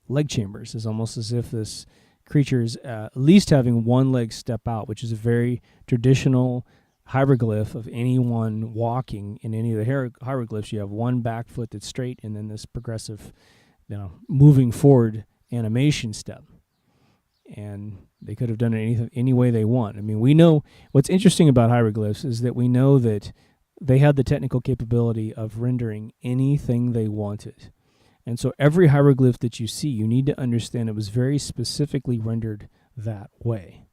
[SPEAKER 1] leg chambers. It's almost as if this creature is at least having one leg step out, which is a very traditional hieroglyph of anyone walking in any of the hieroglyphs. You have one back foot that's straight and then this progressive, moving forward animation step. And they could have done it any way they want. I mean, we know what's interesting about hieroglyphs is that we know that they had the technical capability of rendering anything they wanted. And so every hieroglyph that you see, you need to understand it was very specifically rendered that way.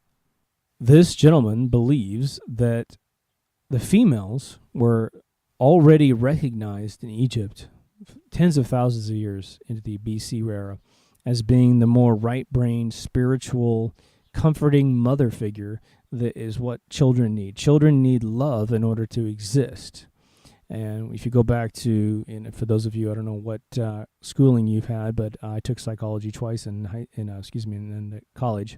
[SPEAKER 1] This gentleman believes that the females were already recognized in Egypt tens of thousands of years into the BC era as being the more right-brained, spiritual, comforting mother figure that is what children need. Children need love in order to exist. And if you go back to, and for those of you, I don't know what schooling you've had, but I took psychology twice in college.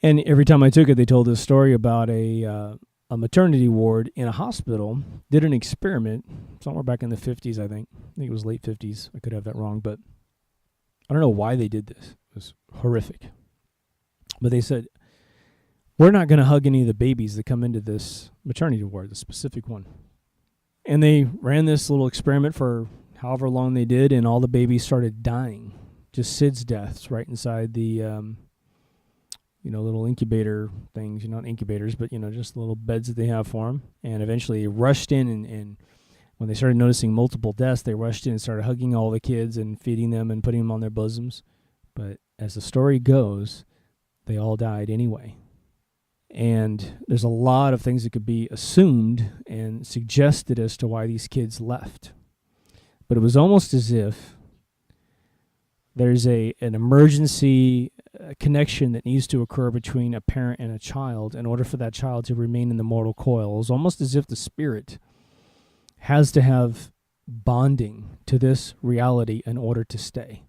[SPEAKER 1] And every time I took it, they told this story about a maternity ward in a hospital, did an experiment somewhere back in the 50s, I think. I think it was late 50s. I could have that wrong, but I don't know why they did this. It was horrific. But they said, we're not going to hug any of the babies that come into this maternity ward, the specific one. And they ran this little experiment for however long they did, and all the babies started dying. Just SIDS deaths right inside the, little incubator things. Not incubators, but, just little beds that they have for them. And eventually they rushed in, and when they started noticing multiple deaths, they rushed in and started hugging all the kids and feeding them and putting them on their bosoms. But as the story goes, they all died anyway. And there's a lot of things that could be assumed and suggested as to why these kids left. But it was almost as if there's an emergency connection that needs to occur between a parent and a child in order for that child to remain in the mortal coil. It's almost as if the spirit has to have bonding to this reality in order to stay.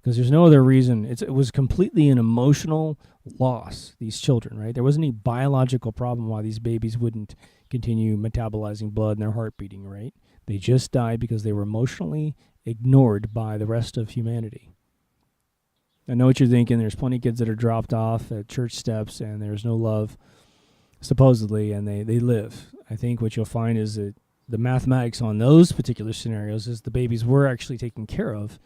[SPEAKER 1] Because there's no other reason. It was completely an emotional loss, these children, right? There wasn't any biological problem why these babies wouldn't continue metabolizing blood and their heart beating, right? They just died because they were emotionally ignored by the rest of humanity. I know what you're thinking. There's plenty of kids that are dropped off at church steps and there's no love, supposedly, and they live. I think what you'll find is that the mathematics on those particular scenarios is the babies were actually taken care of,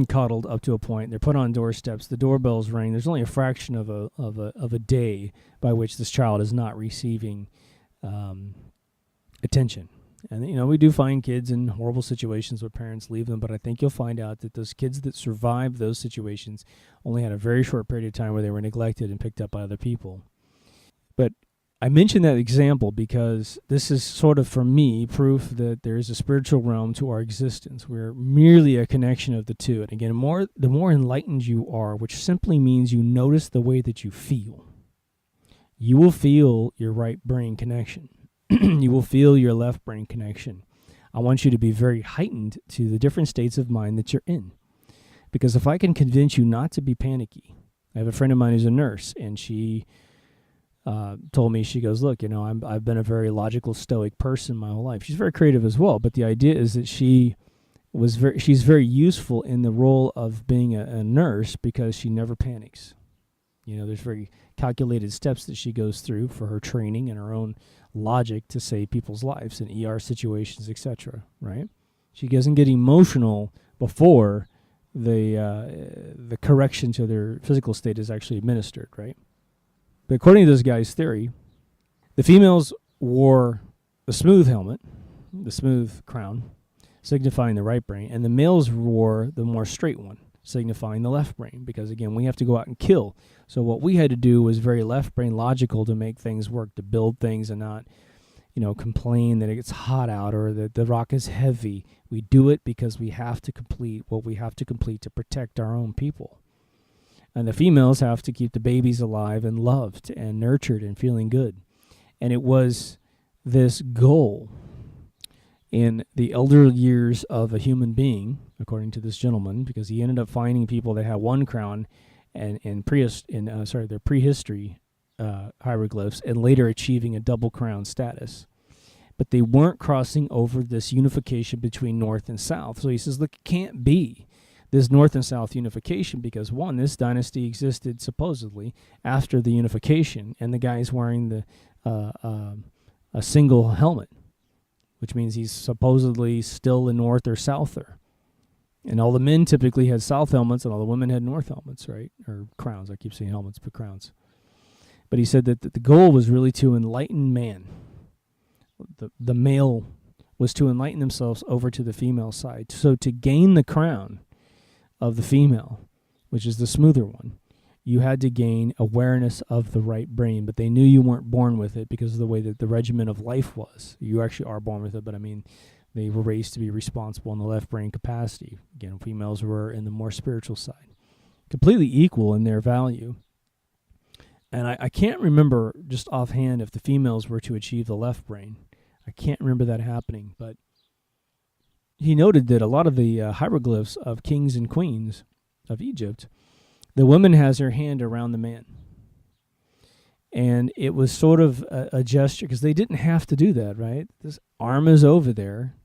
[SPEAKER 1] coddled up to a point. They're put on doorsteps. The doorbells ring. There's only a fraction of a day by which this child is not receiving attention. And we do find kids in horrible situations where parents leave them, but I think you'll find out that those kids that survived those situations only had a very short period of time where they were neglected and picked up by other people. But I mention that example because this is sort of, for me, proof that there is a spiritual realm to our existence. We're merely a connection of the two. And again, the more enlightened you are, which simply means you notice the way that you feel, you will feel your right brain connection. You will feel your left brain connection. I want you to be very heightened to the different states of mind that you're in. Because if I can convince you not to be panicky, I have a friend of mine who's a nurse, and she told me, she goes, look, I've been a very logical, stoic person my whole life. She's very creative as well, but the idea is that she's very useful in the role of being a nurse because she never panics. There's very calculated steps that she goes through for her training and her own logic to save people's lives in ER situations, etc. Right? She doesn't get emotional before the correction to their physical state is actually administered. Right? But according to this guy's theory, the females wore the smooth helmet, the smooth crown, signifying the right brain, and the males wore the more straight one, signifying the left brain, because again, we have to go out and kill. So what we had to do was very left brain logical to make things work, to build things and not, complain that it gets hot out or that the rock is heavy. We do it because we have to complete what we have to complete to protect our own people. And the females have to keep the babies alive and loved and nurtured and feeling good. And it was this goal in the elder years of a human being, according to this gentleman, because he ended up finding people that had one crown and their prehistory hieroglyphs, and later achieving a double crown status. But they weren't crossing over this unification between North and South. So he says, look, it can't be this North and South unification because, one, this dynasty existed supposedly after the unification, and the guy's wearing a single helmet, which means he's supposedly still a North or Souther. And all the men typically had South helmets, and all the women had North helmets, right? Or crowns. I keep saying helmets, but crowns. But he said that the goal was really to enlighten man. The male was to enlighten themselves over to the female side. So to gain the crown of the female, which is the smoother one, you had to gain awareness of the right brain. But they knew you weren't born with it because of the way that the regimen of life was. You actually are born with it, but I mean, they were raised to be responsible in the left brain capacity. Again, females were in the more spiritual side. Completely equal in their value. And I can't remember just offhand if the females were to achieve the left brain. I can't remember that happening, but he noted that a lot of the hieroglyphs of kings and queens of Egypt, the woman has her hand around the man. And it was sort of a gesture, because they didn't have to do that, right? This arm is over there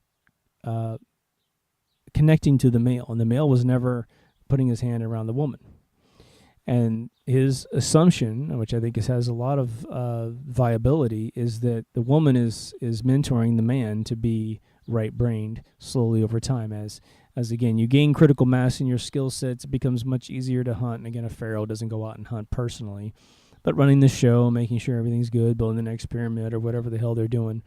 [SPEAKER 1] connecting to the male, and the male was never putting his hand around the woman. And his assumption, which I think has a lot of viability, is that the woman is mentoring the man to be right-brained slowly over time. As again, you gain critical mass in your skill sets, it becomes much easier to hunt. And again, a pharaoh doesn't go out and hunt personally, but running the show, making sure everything's good, building the next pyramid or whatever the hell they're doing,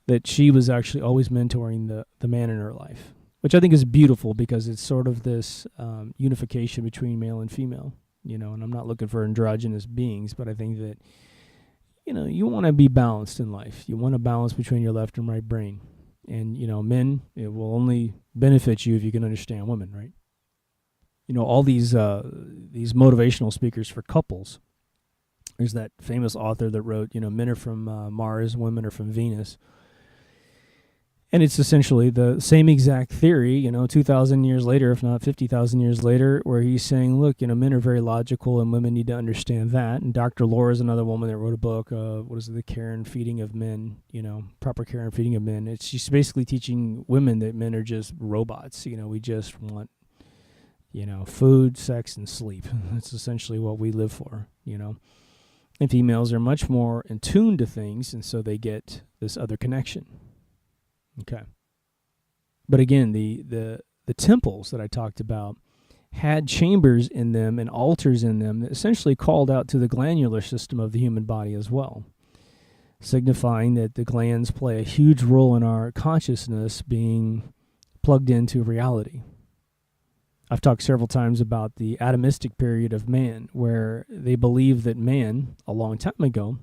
[SPEAKER 1] that she was actually always mentoring the man in her life. Which I think is beautiful because it's sort of this unification between male and female, and I'm not looking for androgynous beings, but I think that, you want to be balanced in life. You want a balance between your left and right brain. And, men, it will only benefit you if you can understand women, right? All these motivational speakers for couples. There's that famous author that wrote, men are from Mars, women are from Venus. And it's essentially the same exact theory, 2,000 years later, if not 50,000 years later, where he's saying, look, men are very logical and women need to understand that. And Dr. Laura is another woman that wrote a book, the care and feeding of men, proper care and feeding of men. She's basically teaching women that men are just robots. We just want, food, sex, and sleep. That's essentially what we live for, And females are much more in tune to things, and so they get this other connection. Okay. But again, the temples that I talked about had chambers in them and altars in them that essentially called out to the glandular system of the human body as well, signifying that the glands play a huge role in our consciousness being plugged into reality. I've talked several times about the atomistic period of man, where they believed that man, a long time ago,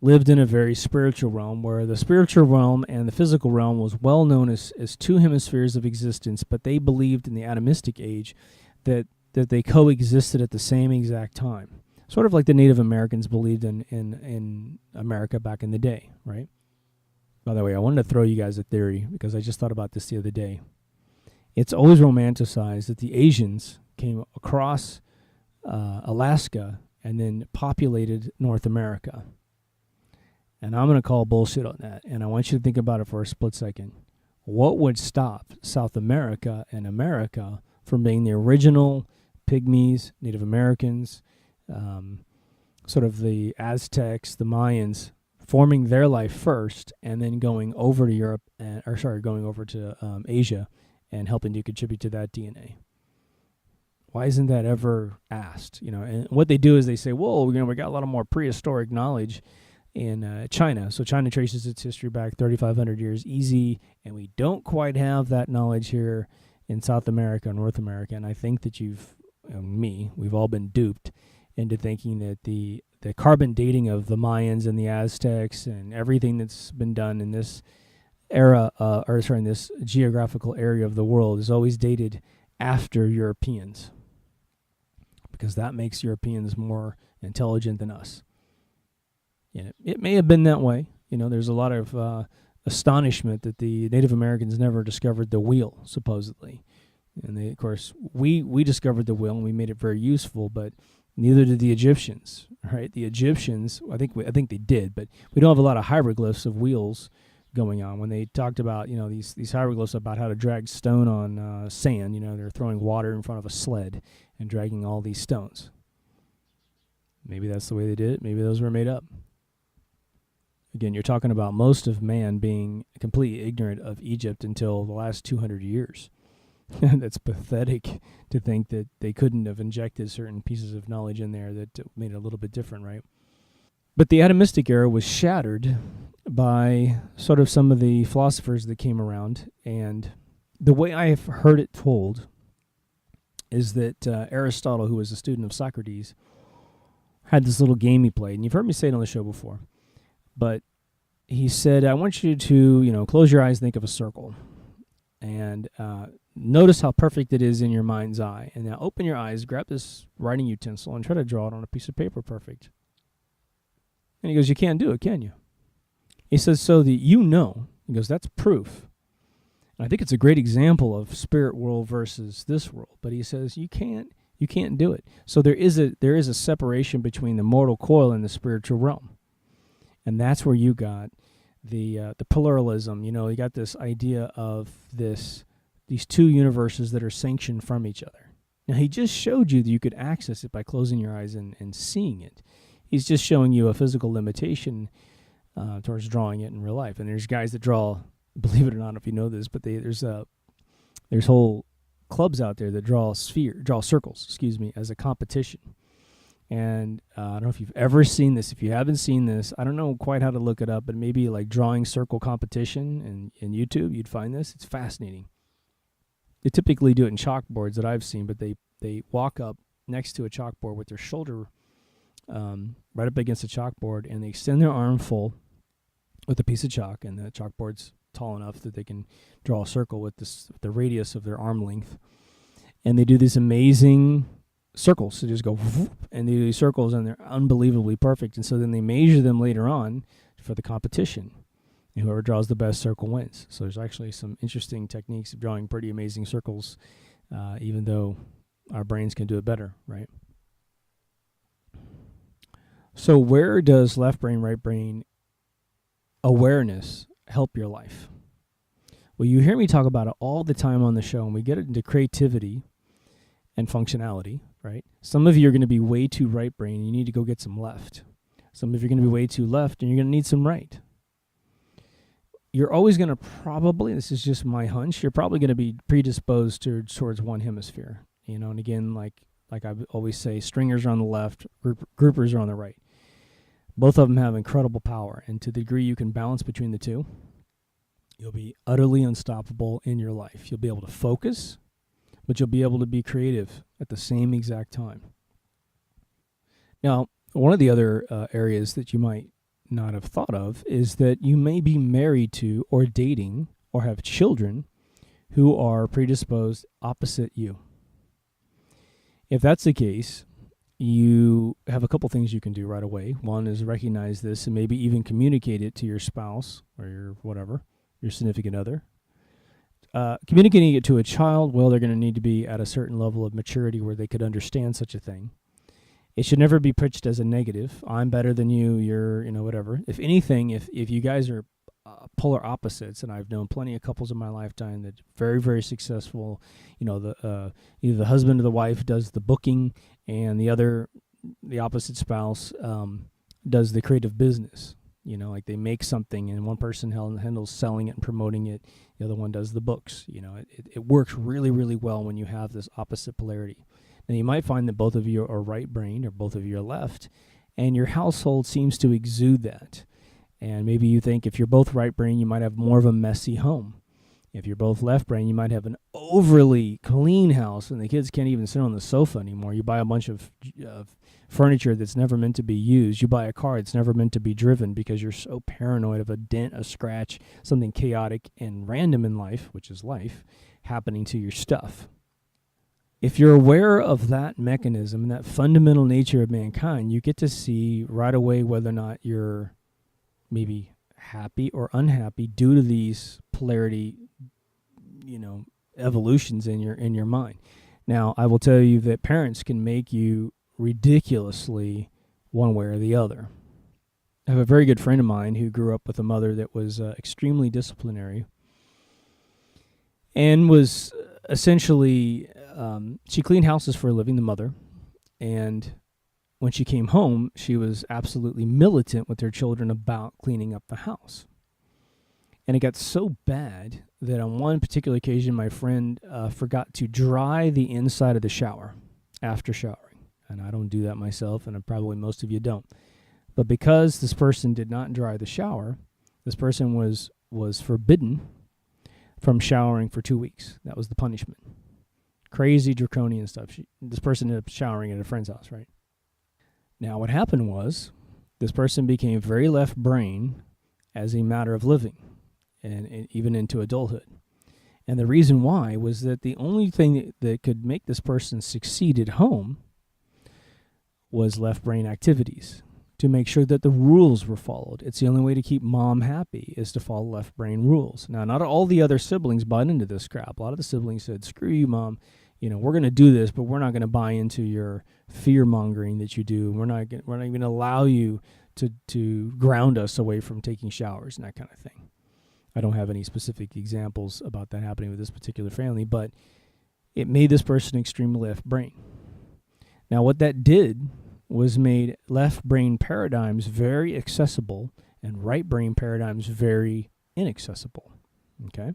[SPEAKER 1] lived in a very spiritual realm, where the spiritual realm and the physical realm was well known as two hemispheres of existence, but they believed in the atomistic age that they coexisted at the same exact time. Sort of like the Native Americans believed in America back in the day, right? By the way, I wanted to throw you guys a theory because I just thought about this the other day. It's always romanticized that the Asians came across Alaska and then populated North America. And I'm going to call bullshit on that. And I want you to think about it for a split second. What would stop South America and America from being the original Pygmies, Native Americans, sort of the Aztecs, the Mayans, forming their life first and then going over to going over to Asia and helping to contribute to that DNA? Why isn't that ever asked? And what they do is they say, well, we got a lot of more prehistoric knowledge in China. So China traces its history back 3,500 years easy, and we don't quite have that knowledge here in South America, North America. And I think that we've all been duped into thinking that the carbon dating of the Mayans and the Aztecs and everything that's been done in this era, in this geographical area of the world is always dated after Europeans, because that makes Europeans more intelligent than us. It may have been that way. There's a lot of astonishment that the Native Americans never discovered the wheel, supposedly. And of course, we discovered the wheel and we made it very useful, but neither did the Egyptians, right? The Egyptians, I think they did, but we don't have a lot of hieroglyphs of wheels going on. When they talked about, these hieroglyphs about how to drag stone on sand, they're throwing water in front of a sled and dragging all these stones. Maybe that's the way they did it. Maybe those were made up. Again, you're talking about most of man being completely ignorant of Egypt until the last 200 years. That's pathetic to think that they couldn't have injected certain pieces of knowledge in there that made it a little bit different, right? But the atomistic era was shattered by sort of some of the philosophers that came around. And the way I've heard it told is that Aristotle, who was a student of Socrates, had this little game he played. And you've heard me say it on the show before. But he said, I want you to, close your eyes, think of a circle. And notice how perfect it is in your mind's eye. And now open your eyes, grab this writing utensil, and try to draw it on a piece of paper perfect. And he goes, you can't do it, can you? He says, so that he goes, that's proof. And I think it's a great example of spirit world versus this world. But he says, you can't do it. So there is a separation between the mortal coil and the spiritual realm. And that's where you got the pluralism. You got this idea of these two universes that are sanctioned from each other. Now, he just showed you that you could access it by closing your eyes and seeing it. He's just showing you a physical limitation towards drawing it in real life. And there's guys that draw, believe it or not, if you know this, but there's whole clubs out there that draw circles, as a competition. And I don't know if you've ever seen this. If you haven't seen this, I don't know quite how to look it up, but maybe like drawing circle competition in YouTube, you'd find this. It's fascinating. They typically do it in chalkboards that I've seen, but they walk up next to a chalkboard with their shoulder right up against the chalkboard, and they extend their arm full with a piece of chalk, and the chalkboard's tall enough that they can draw a circle with the radius of their arm length. And they do this amazing circles. They just go whoop, and they do these circles, and they're unbelievably perfect. And so then they measure them later on for the competition. And whoever draws the best circle wins. So there's actually some interesting techniques of drawing pretty amazing circles, even though our brains can do it better, right? So where does left brain, right brain awareness help your life? Well, you hear me talk about it all the time on the show, and we get into creativity and functionality, right? Some of you are going to be way too right brain. You need to go get some left. Some of you are going to be way too left, and you're going to need some right. You're always going to probably, this is just my hunch, you're probably going to be predisposed towards one hemisphere. And again, like I always say, stringers are on the left, groupers are on the right. Both of them have incredible power, and to the degree you can balance between the two, you'll be utterly unstoppable in your life. You'll be able to focus, but you'll be able to be creative at the same exact time. Now, one of the other areas that you might not have thought of is that you may be married to or dating or have children who are predisposed opposite you. If that's the case, you have a couple things you can do right away. One is recognize this and maybe even communicate it to your spouse or your significant other. Communicating it to a child, well, they're going to need to be at a certain level of maturity where they could understand such a thing. It should never be pitched as a negative. I'm better than you, you're, whatever. If anything, if you guys are polar opposites, and I've known plenty of couples in my lifetime that very, very successful, either the husband or the wife does the booking and the opposite spouse does the creative business. Like they make something and one person handles selling it and promoting it. The other one does the books. It works really, really well when you have this opposite polarity. And you might find that both of you are right-brained or both of you are left, and your household seems to exude that. And maybe you think if you're both right-brained, you might have more of a messy home. If you're both left-brained, you might have an overly clean house, and the kids can't even sit on the sofa anymore. You buy a bunch of furniture that's never meant to be used. You buy a car that's never meant to be driven because you're so paranoid of a dent, a scratch, something chaotic and random in life, which is life, happening to your stuff. If you're aware of that mechanism and that fundamental nature of mankind, you get to see right away whether or not you're maybe happy or unhappy due to these polarity, evolutions in your mind. Now, I will tell you that parents can make you ridiculously one way or the other. I have a very good friend of mine who grew up with a mother that was extremely disciplinary and was essentially, she cleaned houses for a living, the mother, and when she came home, she was absolutely militant with her children about cleaning up the house. And it got so bad that on one particular occasion, my friend forgot to dry the inside of the shower after showering. And I don't do that myself, and probably most of you don't. But because this person did not dry the shower, this person was forbidden from showering for 2 weeks. That was the punishment. Crazy draconian stuff. This person ended up showering at a friend's house, right? Now, what happened was this person became very left brain as a matter of living, and even into adulthood. And the reason why was that the only thing that could make this person succeed at home was left brain activities to make sure that the rules were followed. It's the only way to keep mom happy is to follow left brain rules. Now, not all the other siblings bought into this crap. A lot of the siblings said, screw you, mom. We're going to do this, but we're not going to buy into your fear-mongering that you do. We're not even going to allow you to ground us away from taking showers and that kind of thing. I don't have any specific examples about that happening with this particular family, but it made this person extremely left brain. Now, what that did was made left brain paradigms very accessible and right brain paradigms very inaccessible. Okay?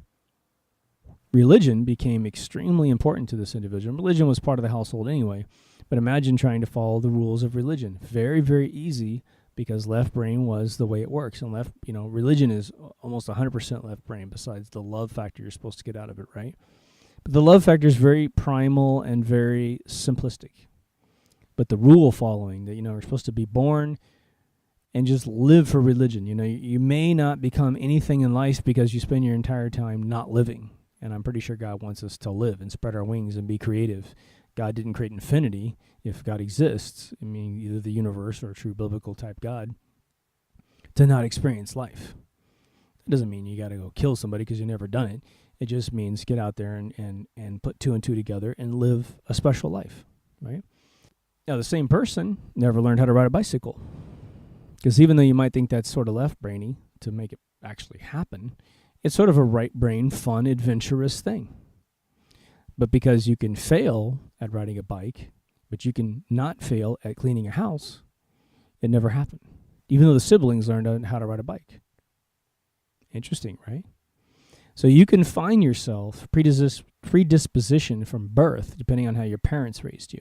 [SPEAKER 1] Religion became extremely important to this individual. Religion was part of the household anyway, but imagine trying to follow the rules of religion. Very, very easy because left brain was the way it works. And religion is almost 100% left brain besides the love factor you're supposed to get out of it, right? But the love factor is very primal and very simplistic. But the rule following that, we're supposed to be born and just live for religion. You may not become anything in life because you spend your entire time not living. And I'm pretty sure God wants us to live and spread our wings and be creative. God didn't create infinity. If God exists, either the universe or a true biblical type God, to not experience life. It doesn't mean you got to go kill somebody because you've never done it. It just means get out there and put two and two together and live a special life, right? Now, the same person never learned how to ride a bicycle. Because even though you might think that's sort of left-brainy to make it actually happen, it's sort of a right-brain, fun, adventurous thing. But because you can fail at riding a bike, but you can not fail at cleaning a house, it never happened. Even though the siblings learned how to ride a bike. Interesting, right? So you can find yourself predisposition from birth, depending on how your parents raised you.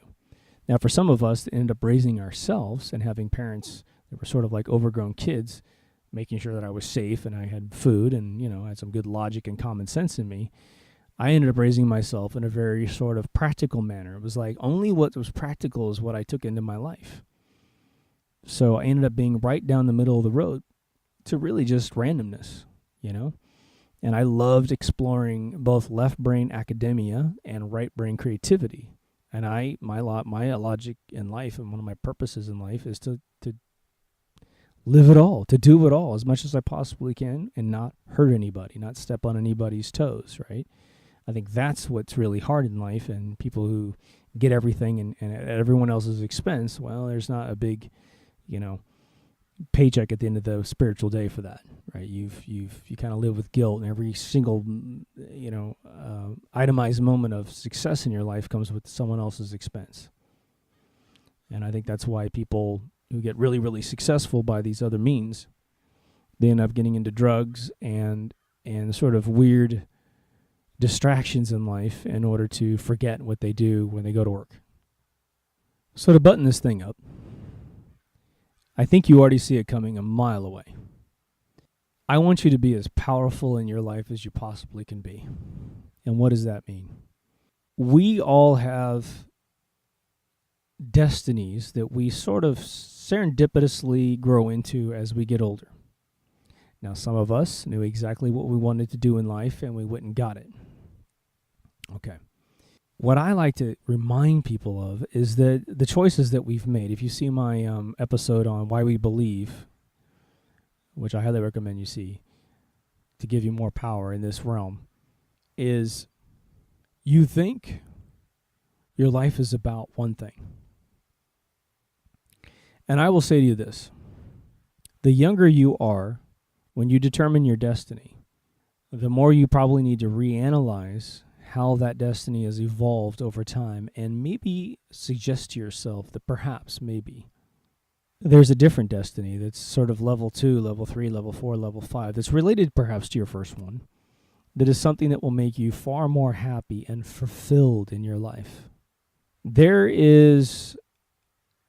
[SPEAKER 1] Now, for some of us that ended up raising ourselves and having parents that were sort of like overgrown kids, making sure that I was safe and I had food and, I had some good logic and common sense in me, I ended up raising myself in a very sort of practical manner. It was like only what was practical is what I took into my life. So I ended up being right down the middle of the road to really just randomness, And I loved exploring both left brain academia and right brain creativity. And my logic in life and one of my purposes in life is to live it all, to do it all as much as I possibly can and not hurt anybody, not step on anybody's toes, right? I think that's what's really hard in life, and people who get everything and at everyone else's expense, well, there's not a big, paycheck at the end of the spiritual day for that, right? You kind of live with guilt, and every single, itemized moment of success in your life comes with someone else's expense. And I think that's why people who get really, really successful by these other means, they end up getting into drugs and sort of weird distractions in life in order to forget what they do when they go to work. So to button this thing up, I think you already see it coming a mile away. I want you to be as powerful in your life as you possibly can be. And what does that mean? We all have destinies that we sort of serendipitously grow into as we get older. Now, some of us knew exactly what we wanted to do in life and we went and got it. Okay. What I like to remind people of is that the choices that we've made, if you see my episode on why we believe, which I highly recommend you see to give you more power in this realm, is you think your life is about one thing. And I will say to you this: the younger you are when you determine your destiny, the more you probably need to reanalyze how that destiny has evolved over time and maybe suggest to yourself that perhaps, maybe, there's a different destiny that's sort of level 2, level 3, level 4, level 5, that's related perhaps to your first one, that is something that will make you far more happy and fulfilled in your life. There is,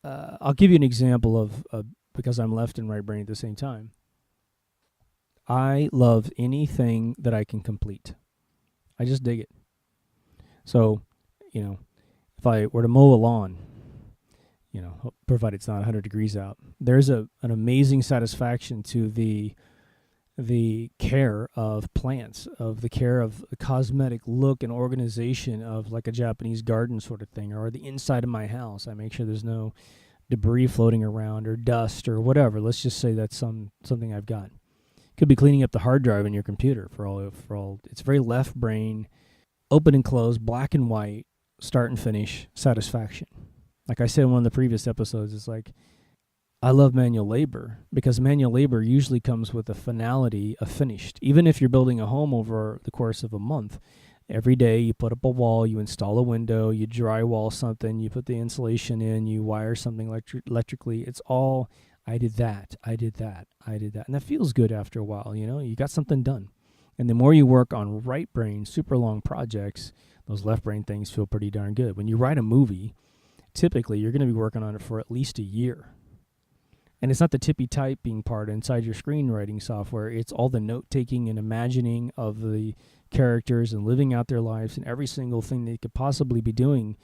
[SPEAKER 1] I'll give you an example of because I'm left and right brain at the same time. I love anything that I can complete. I just dig it. So, if I were to mow a lawn, provided it's not 100 degrees out, there's an amazing satisfaction to the care of plants, of the care of the cosmetic look and organization of like a Japanese garden sort of thing, or the inside of my house. I make sure there's no debris floating around or dust or whatever. Let's just say that's something I've got. Could be cleaning up the hard drive in your computer for all. It's very left brain, open and close, black and white, start and finish satisfaction. Like I said in one of the previous episodes, it's like I love manual labor because manual labor usually comes with a finality of finished. Even if you're building a home over the course of a month, every day you put up a wall, you install a window, you drywall something, you put the insulation in, you wire something electrically. It's all, I did that. And that feels good after a while, you got something done. And the more you work on right brain, super long projects, those left brain things feel pretty darn good. When you write a movie, typically you're going to be working on it for at least a year. And it's not the tippy typing part inside your screenwriting software. It's all the note-taking and imagining of the characters and living out their lives and every single thing they could possibly be doing.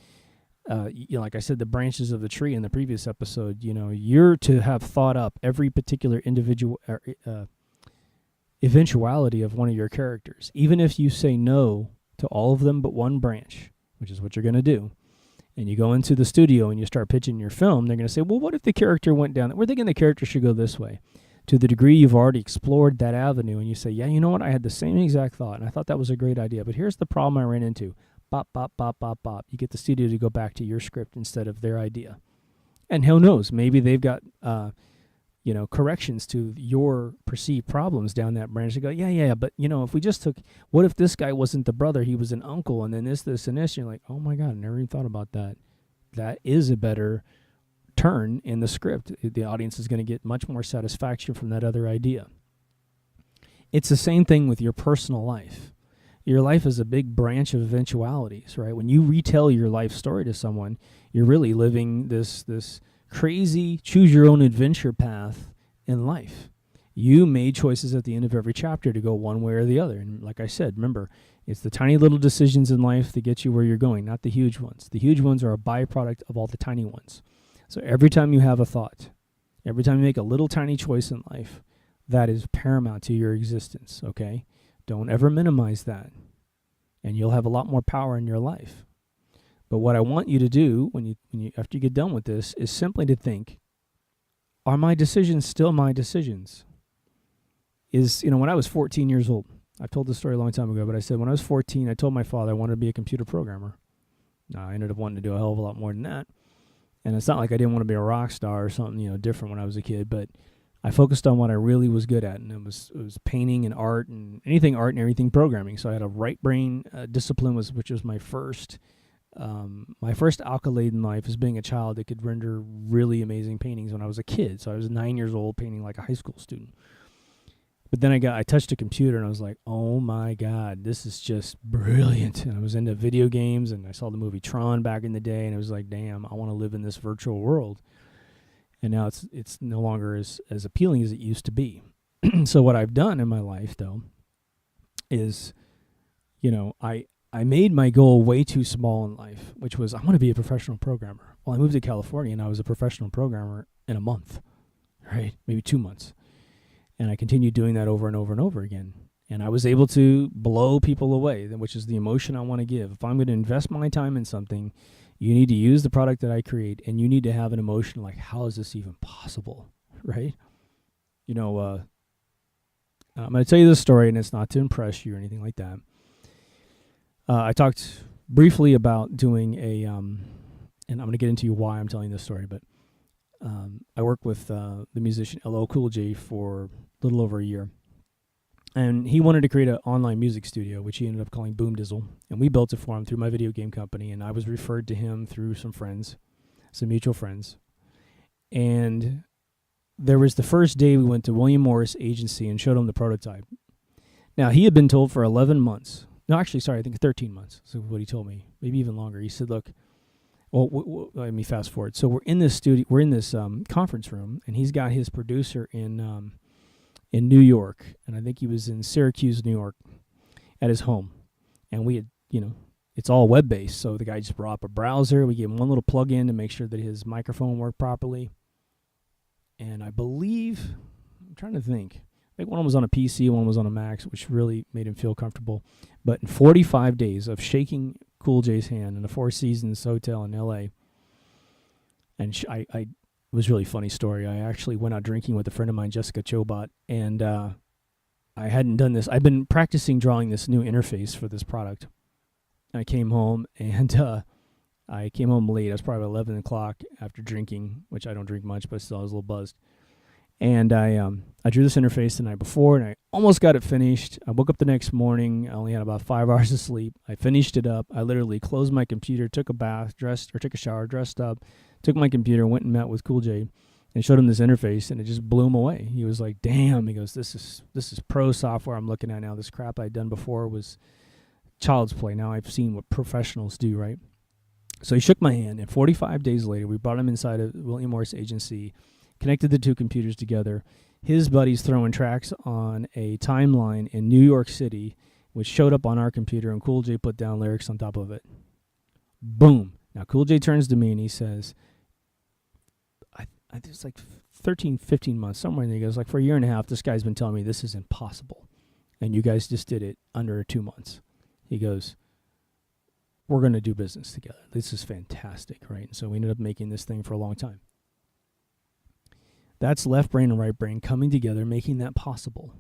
[SPEAKER 1] Like I said, the branches of the tree in the previous episode, you're to have thought up every particular individual eventuality of one of your characters. Even if you say no to all of them but one branch, which is what you're going to do, and you go into the studio and you start pitching your film, they're going to say, well, what if the character went down? We're thinking the character should go this way. To the degree you've already explored that avenue and you say, yeah, you know what? I had the same exact thought and I thought that was a great idea, but here's the problem I ran into. Bop, bop, bop, bop, bop. You get the studio to go back to your script instead of their idea. And who knows? Maybe they've got, corrections to your perceived problems down that branch. They go, yeah, but, if we just took, what if this guy wasn't the brother, he was an uncle, and then this, and this, and you're like, oh my God, I never even thought about that. That is a better turn in the script. The audience is going to get much more satisfaction from that other idea. It's the same thing with your personal life. Your life is a big branch of eventualities, right? When you retell your life story to someone, you're really living this crazy choose-your-own-adventure path in life. You made choices at the end of every chapter to go one way or the other. And like I said, remember, it's the tiny little decisions in life that get you where you're going, not the huge ones. The huge ones are a byproduct of all the tiny ones. So every time you have a thought, every time you make a little tiny choice in life, that is paramount to your existence, okay? Don't ever minimize that, and you'll have a lot more power in your life. But what I want you to do when you after you get done with this is simply to think, are my decisions still my decisions? When I was 14 years old, I've told this story a long time ago, but I said when I was 14, I told my father I wanted to be a computer programmer. Now, I ended up wanting to do a hell of a lot more than that. And it's not like I didn't want to be a rock star or something, different when I was a kid, but I focused on what I really was good at, and it was painting and art and anything art and everything programming. So I had a right brain discipline, which was my first accolade in life as being a child that could render really amazing paintings when I was a kid. So I was 9 years old painting like a high school student. But then I touched a computer and I was like, oh my God, this is just brilliant. And I was into video games and I saw the movie Tron back in the day and it was like, damn, I want to live in this virtual world. And now it's no longer as appealing as it used to be. So what I've done in my life, though, is, I made my goal way too small in life, which was I want to be a professional programmer. Well, I moved to California and I was a professional programmer in a month, right? Maybe 2 months. And I continued doing that over and over and over again. And I was able to blow people away, which is the emotion I want to give. If I'm going to invest my time in something, you need to use the product that I create, and you need to have an emotion like, how is this even possible, right? I'm going to tell you this story, and it's not to impress you or anything like that. I talked briefly about doing and I'm going to get into why I'm telling this story, but I worked with the musician LL Cool J for a little over a year. And he wanted to create an online music studio, which he ended up calling Boom Dizzle. And we built it for him through my video game company. And I was referred to him through some mutual friends. And there was the first day we went to William Morris Agency and showed him the prototype. Now, he had been told for 11 months. No, actually, sorry, I think 13 months. That's what he told me. Maybe even longer. He said, look, let me fast forward. So we're in this studio, we're in this conference room, and he's got his producer in New York, and I think he was in Syracuse, New York, at his home. And we had, it's all web-based, so the guy just brought up a browser. We gave him one little plug-in to make sure that his microphone worked properly. And I believe, I'm trying to think, I think one was on a PC, one was on a Mac, which really made him feel comfortable. But in 45 days of shaking Cool J's hand in a Four Seasons hotel in L.A., and it was a really funny story. I actually went out drinking with a friend of mine, Jessica Chobot, and I hadn't done this. I've been practicing drawing this new interface for this product. I came home, and I came home late. I was probably 11 o'clock after drinking, which I don't drink much, but still I was a little buzzed. And I drew this interface the night before, and I almost got it finished. I woke up the next morning. I only had about 5 hours of sleep. I finished it up. I literally closed my computer, took a bath, took a shower, dressed up, took my computer, went and met with Cool J, and showed him this interface, and it just blew him away. He was like, "Damn!" He goes, "This is pro software I'm looking at now. This crap I'd done before was child's play. Now I've seen what professionals do, right?" So he shook my hand, and 45 days later, we brought him inside of William Morris Agency, connected the two computers together. His buddy's throwing tracks on a timeline in New York City, which showed up on our computer, and Cool J put down lyrics on top of it. Boom. Now, Cool J turns to me, and he says, I think it's like 13, 15 months, somewhere in there. He goes, like, for a year and a half, this guy's been telling me this is impossible, and you guys just did it under 2 months. He goes, we're going to do business together. This is fantastic, right? And so we ended up making this thing for a long time. That's left brain and right brain coming together, making that possible.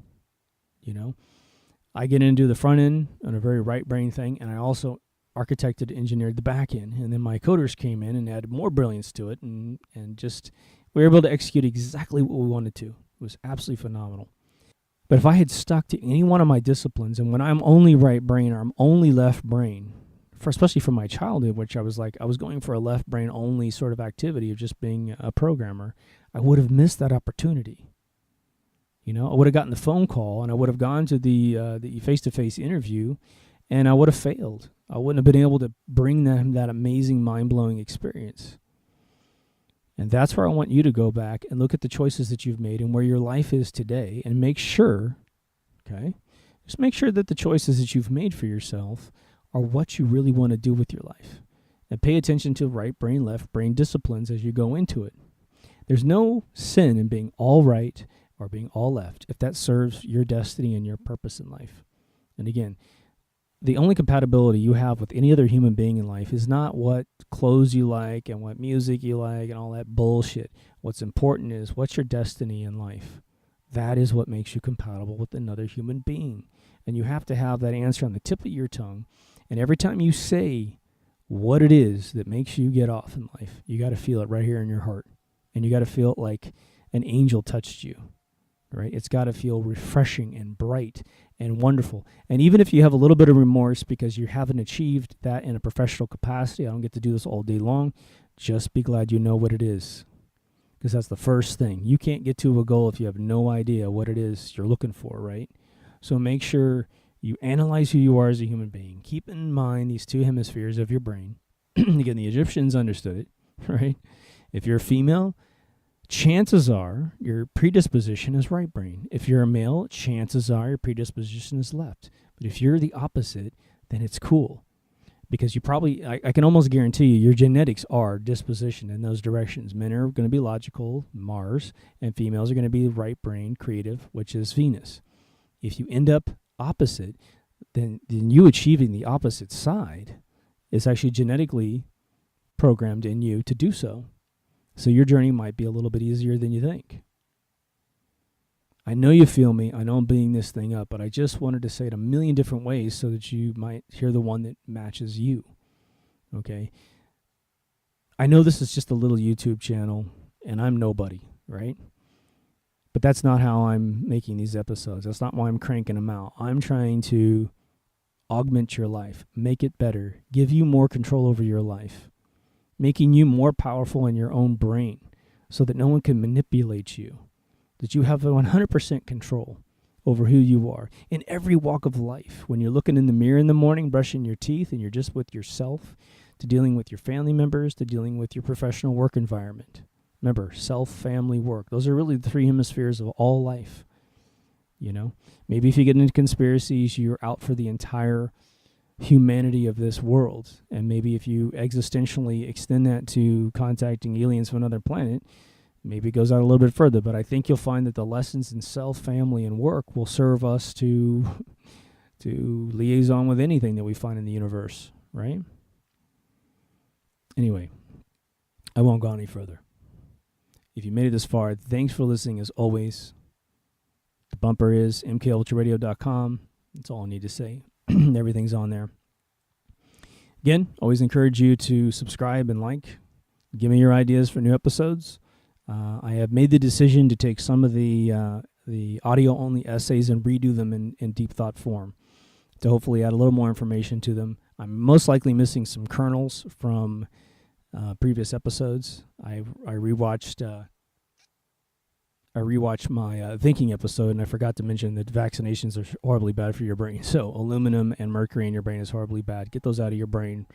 [SPEAKER 1] I get into the front end on a very right brain thing, and I also architected, engineered the back end. And then my coders came in and added more brilliance to it, and just we were able to execute exactly what we wanted to. It was absolutely phenomenal. But if I had stuck to any one of my disciplines, and when I'm only right brain or I'm only left brain, especially from my childhood, which I was going for a left brain only sort of activity of just being a programmer, I would have missed that opportunity. I would have gotten the phone call, and I would have gone to the face-to-face interview, and I would have failed. I wouldn't have been able to bring them that amazing, mind-blowing experience. And that's where I want you to go back and look at the choices that you've made and where your life is today, and make sure, just make sure that the choices that you've made for yourself are what you really want to do with your life. And pay attention to right brain, left brain disciplines as you go into it. There's no sin in being all right or being all left if that serves your destiny and your purpose in life. And again, the only compatibility you have with any other human being in life is not what clothes you like and what music you like and all that bullshit. What's important is what's your destiny in life. That is what makes you compatible with another human being. And you have to have that answer on the tip of your tongue. And every time you say what it is that makes you get off in life, you got to feel it right here in your heart. And you got to feel it like an angel touched you, right? It's got to feel refreshing and bright and wonderful. And even if you have a little bit of remorse because you haven't achieved that in a professional capacity, I don't get to do this all day long, just be glad you know what it is. because that's the first thing. You can't get to a goal if you have no idea what it is you're looking for, right? So make sure you analyze who you are as a human being. Keep in mind these two hemispheres of your brain. Again, the Egyptians understood it, right? If you're a female, chances are your predisposition is right brain. If you're a male, chances are your predisposition is left. But if you're the opposite, then it's cool. Because you probably, I can almost guarantee you, your genetics are dispositioned in those directions. Men are going to be logical, Mars, and females are going to be right brain, creative, which is Venus. If you end up opposite, then you achieving the opposite side is actually genetically programmed in you to do so. So your journey might be a little bit easier than you think. I know you feel me. I know I'm beating this thing up, but I just wanted to say it a million different ways so that you might hear the one that matches you. Okay? I know this is just a little YouTube channel, and I'm nobody, right? But that's not how I'm making these episodes. That's not why I'm cranking them out. I'm trying to augment your life, make it better, give you more control over your life, making you more powerful in your own brain so that no one can manipulate you, that you have 100% control over who you are in every walk of life. When you're looking in the mirror in the morning, brushing your teeth, and you're just with yourself, to dealing with your family members, to dealing with your professional work environment. Remember, self, family, work. Those are really the three hemispheres of all life. You know, maybe if you get into conspiracies, you're out for the entire humanity of this world. And maybe if you existentially extend that to contacting aliens from another planet, maybe it goes out a little bit further. But I think you'll find that the lessons in self, family, and work will serve us to liaison with anything that we find in the universe, right? Anyway, I won't go any further. If you made it this far, thanks for listening as always. The bumper is mklultraradio.com. That's all I need to say. Everything's on there. Again, always encourage you to subscribe and like. Give me your ideas for new episodes. I have made the decision to take some of the audio-only essays and redo them in deep thought form to hopefully add a little more information to them. I'm most likely missing some kernels from previous episodes. I rewatched my thinking episode, and I forgot to mention that vaccinations are horribly bad for your brain. So aluminum and mercury in your brain is horribly bad. Get those out of your brain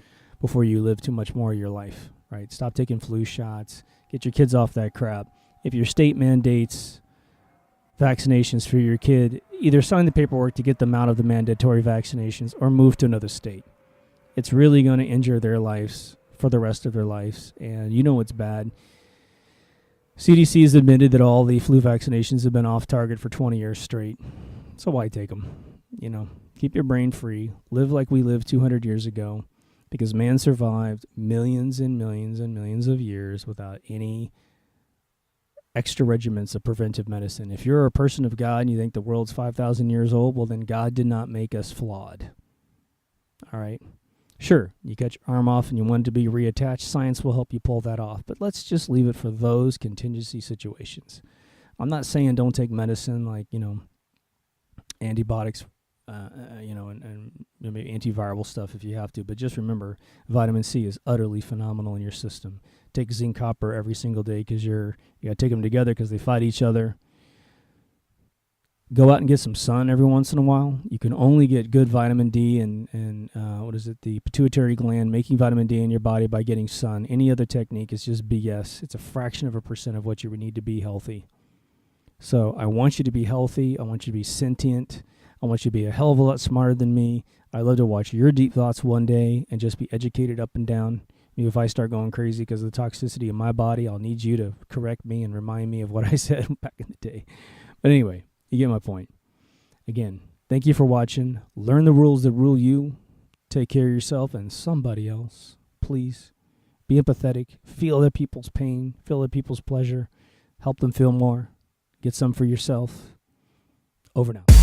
[SPEAKER 1] before you live too much more of your life, right? Stop taking flu shots. Get your kids off that crap. If your state mandates vaccinations for your kid, either sign the paperwork to get them out of the mandatory vaccinations or move to another state. It's really going to injure their lives for the rest of their lives, and you know it's bad. CDC has admitted that all the flu vaccinations have been off target for 20 years straight. So why take them? You know, keep your brain free. Live like we lived 200 years ago, because man survived millions and millions and millions of years without any extra regiments of preventive medicine. If you're a person of God and you think the world's 5,000 years old, well, then God did not make us flawed. All right? Sure, you cut your arm off and you want it to be reattached. Science will help you pull that off. But let's just leave it for those contingency situations. I'm not saying don't take medicine like, antibiotics, and maybe antiviral stuff if you have to. But just remember, vitamin C is utterly phenomenal in your system. Take zinc, copper every single day because you got to take them together because they fight each other. Go out and get some sun every once in a while. You can only get good vitamin D and the pituitary gland making vitamin D in your body by getting sun. Any other technique is just BS. It's a fraction of a percent of what you would need to be healthy. So I want you to be healthy. I want you to be sentient. I want you to be a hell of a lot smarter than me. I'd love to watch your deep thoughts one day and just be educated up and down. Maybe if I start going crazy because of the toxicity of my body, I'll need you to correct me and remind me of what I said back in the day. But anyway, you get my point. Again, thank you for watching. Learn the rules that rule you. Take care of yourself and somebody else. Please be empathetic. Feel other people's pain. Feel other people's pleasure. Help them feel more. Get some for yourself. Over now.